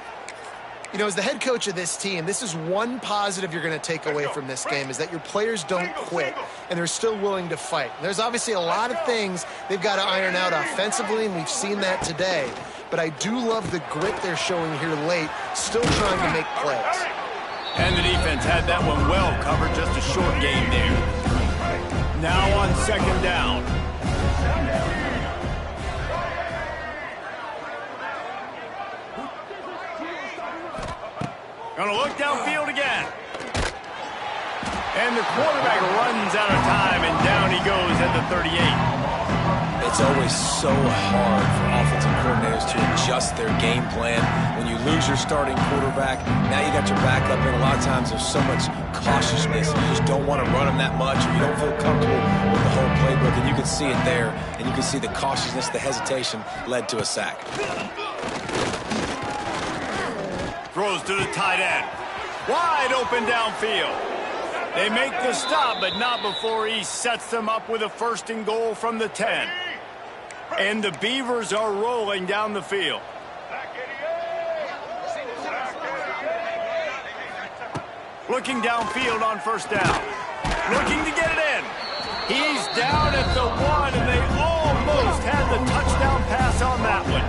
You know, as the head coach of this team, this is one positive you're going to take away from this game, is that your players don't quit, and they're still willing to fight. There's obviously a lot of things they've got to iron out offensively, and we've seen that today. But I do love the grit they're showing here late, still trying to make plays.
And the defense had that one well covered, just a short game there. Now on 2nd down. Gonna look downfield again. And the quarterback runs out of time, and down he goes at the 38.
It's always so hard for offensive coordinators to adjust their game plan. When you lose your starting quarterback, now you got your backup, and a lot of times there's so much cautiousness. You just don't want to run them that much, or you don't feel comfortable with the whole playbook, and you can see it there, and you can see the cautiousness, the hesitation led to a sack.
Throws to the tight end. Wide open downfield. They make the stop, but not before he sets them up with a 1st and goal from the 10. And the Beavers are rolling down the field. Looking downfield on 1st down. Looking to get it in. He's down at the 1, and they almost had the touchdown pass on that one.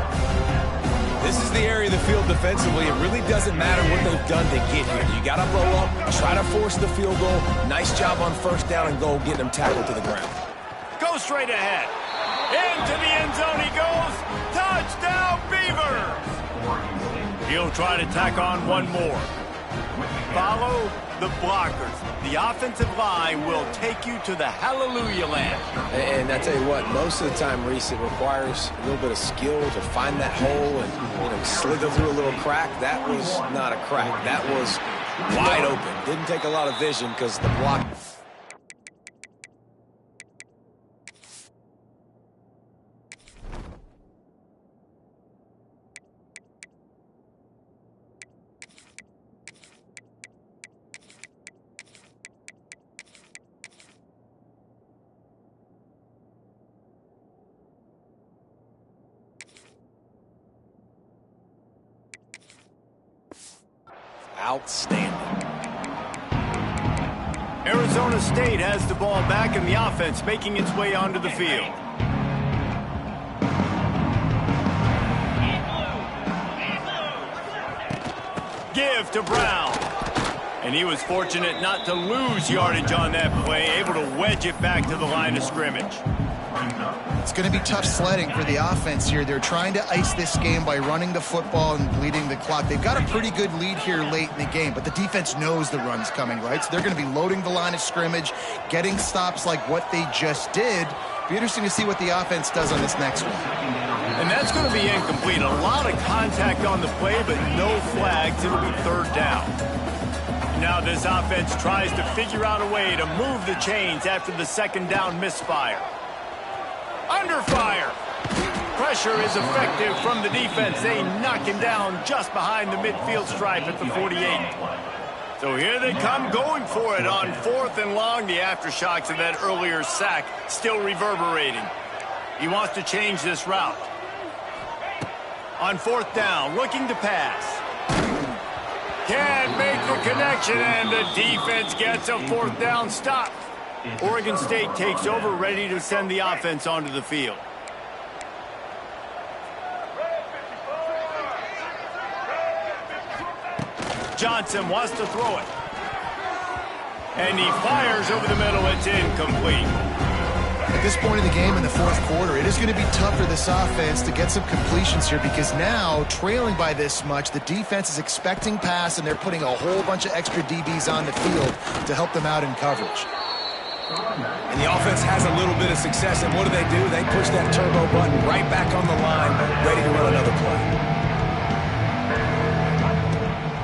This is the area of the field defensively. It really doesn't matter what they've done to get here. You got to roll up, try to force the field goal. Nice job on 1st down and goal, getting them tackled to the ground.
Go straight ahead. Into the end zone he goes. Touchdown, Beavers! He'll try to tack on one more. Follow the blockers. The offensive line will take you to the hallelujah land.
And I tell you what, most of the time, Reese, it requires a little bit of skill to find that hole and slither through a little crack. That was not a crack. That was wide open. Didn't take a lot of vision because the block... Outstanding.
Arizona State has the ball back in the offense, making its way onto the field. Give to Brown. And he was fortunate not to lose yardage on that play, able to wedge it back to the line of scrimmage.
It's going to be tough sledding for the offense here. They're trying to ice this game by running the football and bleeding the clock. They've got a pretty good lead here late in the game, but the defense knows the run's coming, right? So they're going to be loading the line of scrimmage, getting stops like what they just did. Be interesting to see what the offense does on this next one.
And that's going to be incomplete. A lot of contact on the play, but no flags. It'll be third down. Now this offense tries to figure out a way to move the chains after the second down misfire. Under fire. Pressure is effective from the defense. They knock him down just behind the midfield stripe at the 48. So here they come going for it on 4th and long. The aftershocks of that earlier sack still reverberating. He wants to change this route. On 4th down, looking to pass. Can't make the connection, and the defense gets a 4th down stop. Oregon State takes over, ready to send the offense onto the field. Johnson wants to throw it. And he fires over the middle. It's incomplete.
At this point in the game in the fourth quarter, it is going to be tough for this offense to get some completions here because now, trailing by this much, the defense is expecting pass, and they're putting a whole bunch of extra DBs on the field to help them out in coverage.
And the offense has a little bit of success, and what do? They push that turbo button right back on the line, ready to run another play.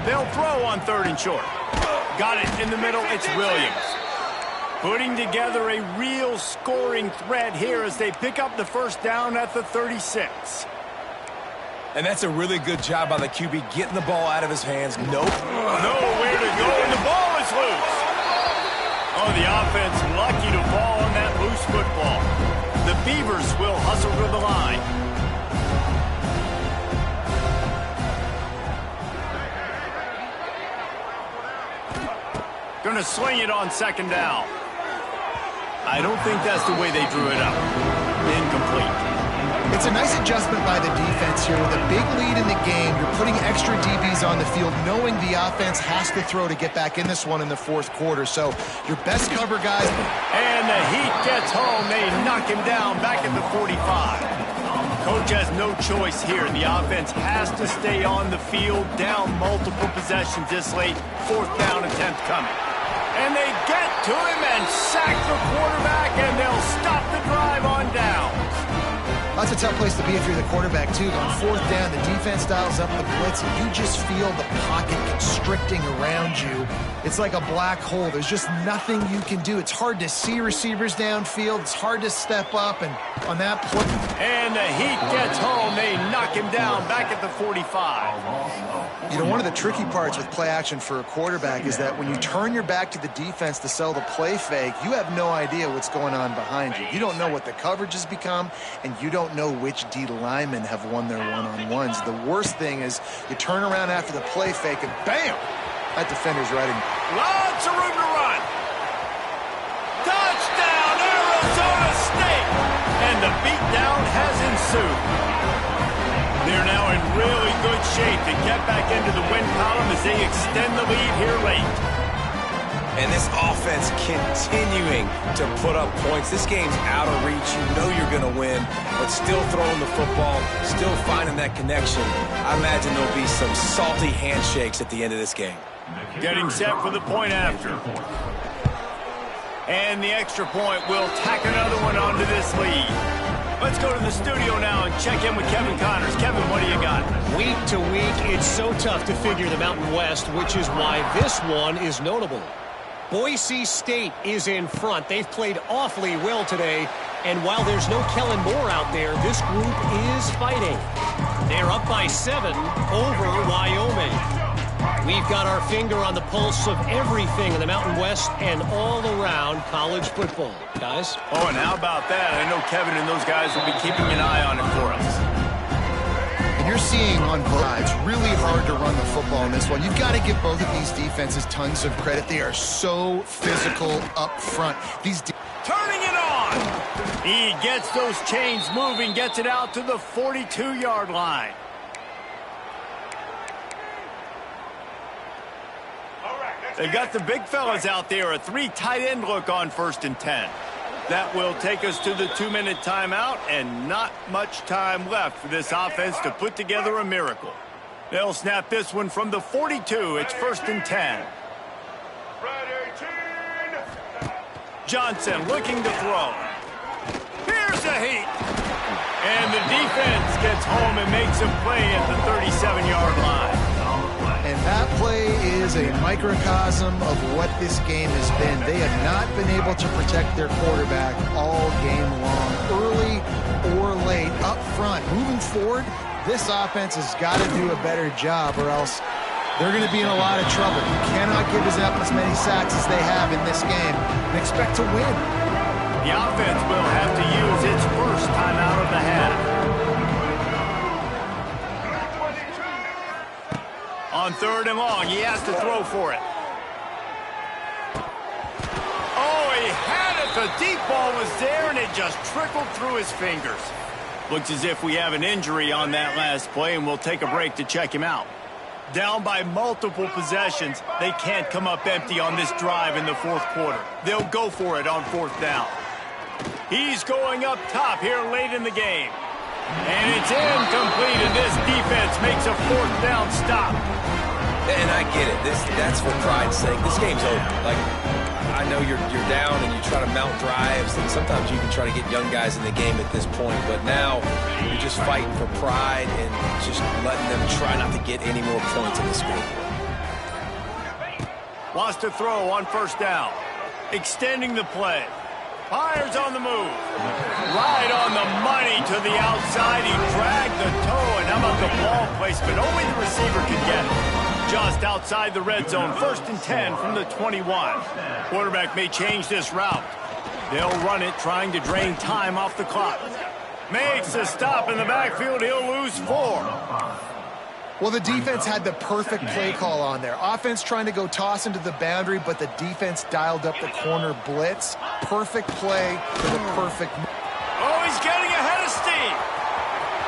They'll throw on 3rd and short. Got it in the middle. It's Williams. Putting together a real scoring threat here as they pick up the first down at the 36.
And that's a really good job by the QB getting the ball out of his hands. Nope.
Nowhere to go, and the ball is loose. Oh, the offense lucky to fall on that loose football. The Beavers will hustle to the line. Gonna sling it on 2nd down. I don't think that's the way they drew it up. Incomplete.
It's a nice adjustment by the defense here. With a big lead in the game, you're putting extra DBs on the field, knowing the offense has to throw to get back in this one in the fourth quarter. So your best cover guys.
And the Heat gets home. They knock him down back at the 45. Coach has no choice here. The offense has to stay on the field, down multiple possessions this late. 4th down attempt coming. And they get to him and sack the quarterback, and they'll stop the drive on down.
That's a tough place to be if you're the quarterback, too. On 4th down, the defense dials up the blitz, and you just feel the pocket constricting around you. It's like a black hole. There's just nothing you can do. It's hard to see receivers downfield. It's hard to step up, and on that play...
And the Heat gets home. They knock him down back at the 45.
You know, one of the tricky parts with play action for a quarterback is that when you turn your back to the defense to sell the play fake, you have no idea what's going on behind you. You don't know what the coverage has become, and you don't know which D linemen have won their one-on-ones. The worst thing is you turn around after the play fake, and bam! That defender's right in.
Lots of room to run. Touchdown, Arizona State! And the beatdown has ensued. They're now in really good shape to get back into the win column as they extend the lead here late.
And this offense continuing to put up points. This game's out of reach. You know you're going to win, but still throwing the football, still finding that connection. I imagine there'll be some salty handshakes at the end of this game.
Getting set for the point after. And the extra point will tack another one onto this lead. Let's go to the studio now and check in with Kevin Connors. Kevin, what do you got?
Week to week, it's so tough to figure the Mountain West, which is why this one is notable. Boise State is in front. They've played awfully well today, and while there's no Kellen Moore out there, this group is fighting. They're up by 7 over Wyoming. We've got our finger on the pulse of everything in the Mountain West and all around college football. Guys?
Oh, and how about that? I know Kevin and those guys will be keeping an eye on it for us.
And you're seeing on both sides, really hard to run the football in this one. You've got to give both of these defenses tons of credit. They are so physical up front.
Turning it on! He gets those chains moving, gets it out to the 42-yard line. They've got the big fellas out there, a 3 tight end look on 1st and 10. That will take us to the 2-minute timeout, and not much time left for this offense to put together a miracle. They'll snap this one from the 42. It's 1st and 10. Johnson looking to throw. Here's a heat. And the defense gets home and makes a play at the 37-yard line.
And that play is a microcosm of what this game has been. They have not been able to protect their quarterback all game long, early or late, up front. Moving forward, this offense has got to do a better job, or else they're going to be in a lot of trouble. You cannot give up as many sacks as they have in this game and expect to win.
The offense will have to use its first time out of the half. On 3rd and long, he has to throw for it. Oh, he had it. The deep ball was there, and it just trickled through his fingers. Looks as if we have an injury on that last play, and we'll take a break to check him out. Down by multiple possessions, they can't come up empty on this drive in the 4th quarter. They'll go for it on 4th down. He's going up top here late in the game. And it's incomplete, and this defense makes a 4th down stop.
And I get it. That's for pride's sake. This game's over. Like, I know you're down and you try to mount drives, and sometimes you can try to get young guys in the game at this point. But now you're just fighting for pride and just letting them try not to get any more points in this game.
Wants to throw on 1st down. Extending the play. Fires on the move. Right on the money to the outside. He dragged the toe, and how about the ball placement? Only the receiver can get it. Just outside the red zone. 1st and 10 from the 21. Quarterback may change this route. They'll run it, trying to drain time off the clock. Makes a stop in the backfield. He'll lose 4.
Well, the defense had the perfect play call on there. Offense trying to go toss into the boundary, but the defense dialed up the corner blitz. Perfect play for the perfect move.
Oh, he's getting ahead of steam.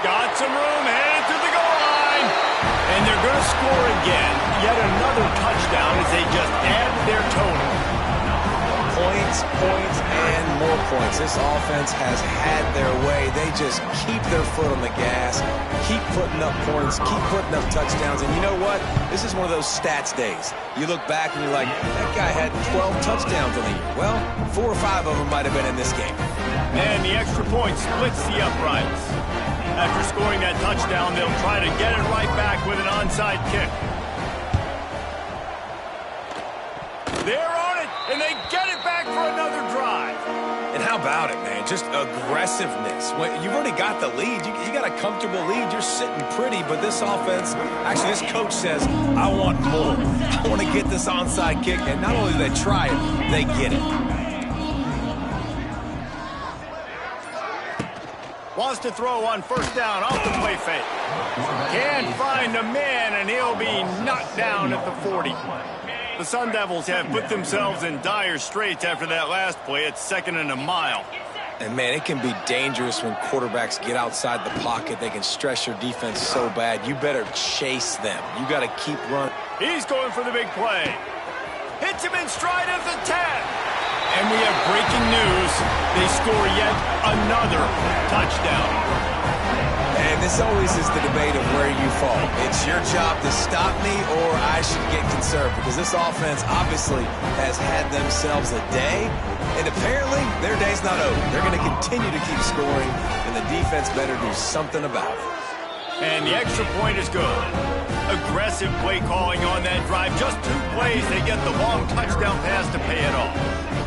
Got some room, headed to the goal line. And they're going to score again. Yet another touchdown as they just add their total.
Points, and more points. This offense has had their way. They just keep their foot on the gas, keep putting up points, keep putting up touchdowns. And you know what? This is one of those stats days. You look back and you're like, that guy had 12 touchdowns on the year. Well, 4 or 5 of them might have been in this game.
And the extra point splits the uprights. After scoring that touchdown, they'll try to get it right back with an onside kick. They're on it, and they get it back for another drive.
And how about it, man? Just aggressiveness. When you've already got the lead. You got a comfortable lead. You're sitting pretty, but this offense, actually this coach says, I want more. I want to get this onside kick. And not only do they try it, they get it.
Wants to throw on 1st down off the play fake. Can't find a man, and he'll be knocked down at the 40. The Sun Devils have put themselves in dire straits after that last play. It's 2nd and a mile.
And, man, it can be dangerous when quarterbacks get outside the pocket. They can stress your defense so bad. You better chase them. You got to keep running.
He's going for the big play. Hits him in stride at the 10. And we have breaking news. They score yet another touchdown.
And this always is the debate of where you fall. It's your job to stop me or I should get concerned because this offense obviously has had themselves a day, and apparently their day's not over. They're going to continue to keep scoring, and the defense better do something about it.
And the extra point is good. Aggressive play calling on that drive. Just 2 plays, they get the long touchdown pass to pay it off.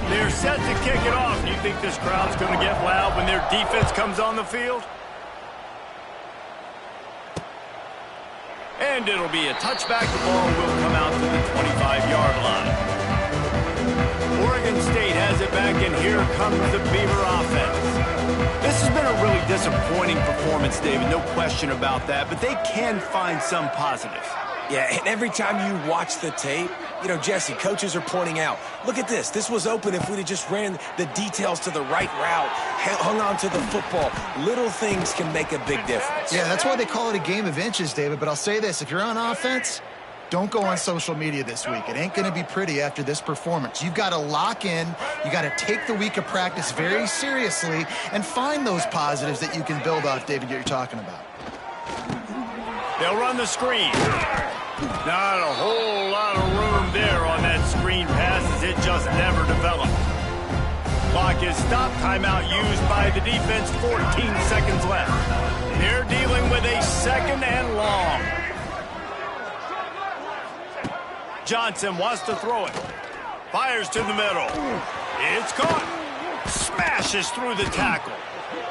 They're set to kick it off. Do you think this crowd's going to get loud when their defense comes on the field? And it'll be a touchback. The ball will come out to the 25-yard line. Oregon State has it back, and here comes the Beaver offense. This has been a really disappointing performance, David, no question about that, but they can find some positives.
Yeah, and every time you watch the tape, you know, Jesse, coaches are pointing out, look at this. This was open if we'd have just ran the details to the right route, hung on to the football. Little things can make a big difference.
Yeah, that's why they call it a game of inches, David. But I'll say this, if you're on offense, don't go on social media this week. It ain't going to be pretty after this performance. You've got to lock in. You got to take the week of practice very seriously and find those positives that you can build off, David, that you're talking about.
They'll run the screen. Not a whole lot of room there on that screen pass as it just never developed. Clock is stopped. Timeout used by the defense. 14 seconds left. They're dealing with a 2nd and long. Johnson wants to throw it. Fires to the middle. It's caught. Smashes through the tackle.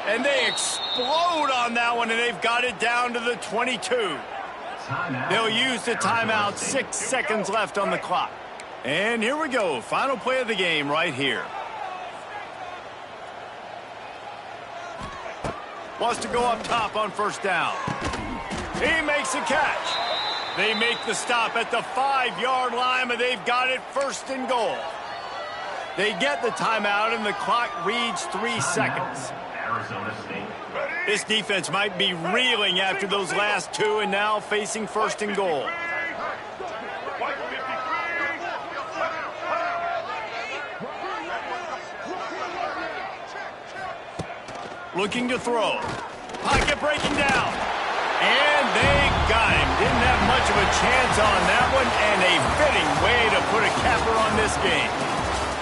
And they explode on that one, and they've got it down to the 22. They'll use the timeout. 6 seconds left on the clock. And here we go. Final play of the game right here. Wants to go up top on 1st down. He makes a catch. They make the stop at the 5-yard line, but they've got it 1st and goal. They get the timeout, and the clock reads 3 seconds. This defense might be reeling after those last 2 and now facing 1st and goal. Looking to throw. Pocket breaking down. And they got him. Didn't have much of a chance on that one, and a fitting way to put a capper on this game.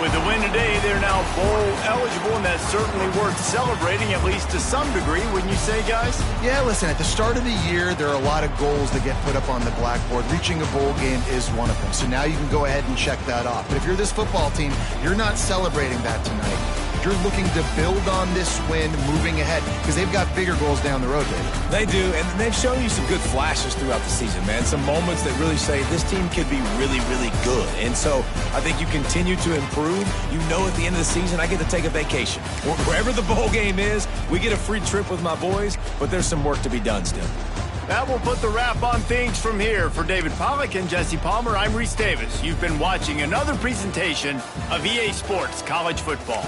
With the win today, they're now bowl eligible, and that's certainly worth celebrating, at least to some degree, wouldn't you say, guys?
Yeah, listen, at the start of the year, there are a lot of goals that get put up on the blackboard. Reaching a bowl game is one of them. So now you can go ahead and check that off. But if you're this football team, you're not celebrating that tonight. You're looking to build on this win moving ahead because they've got bigger goals down the road, David.
They do, and they've shown you some good flashes throughout the season, man. Some moments that really say this team could be really, really good. And so I think you continue to improve. You know at the end of the season, I get to take a vacation. Wherever the bowl game is, we get a free trip with my boys, but there's some work to be done still.
That will put the wrap on things from here. For David Pollack and Jesse Palmer, I'm Reese Davis. You've been watching another presentation of EA Sports College Football.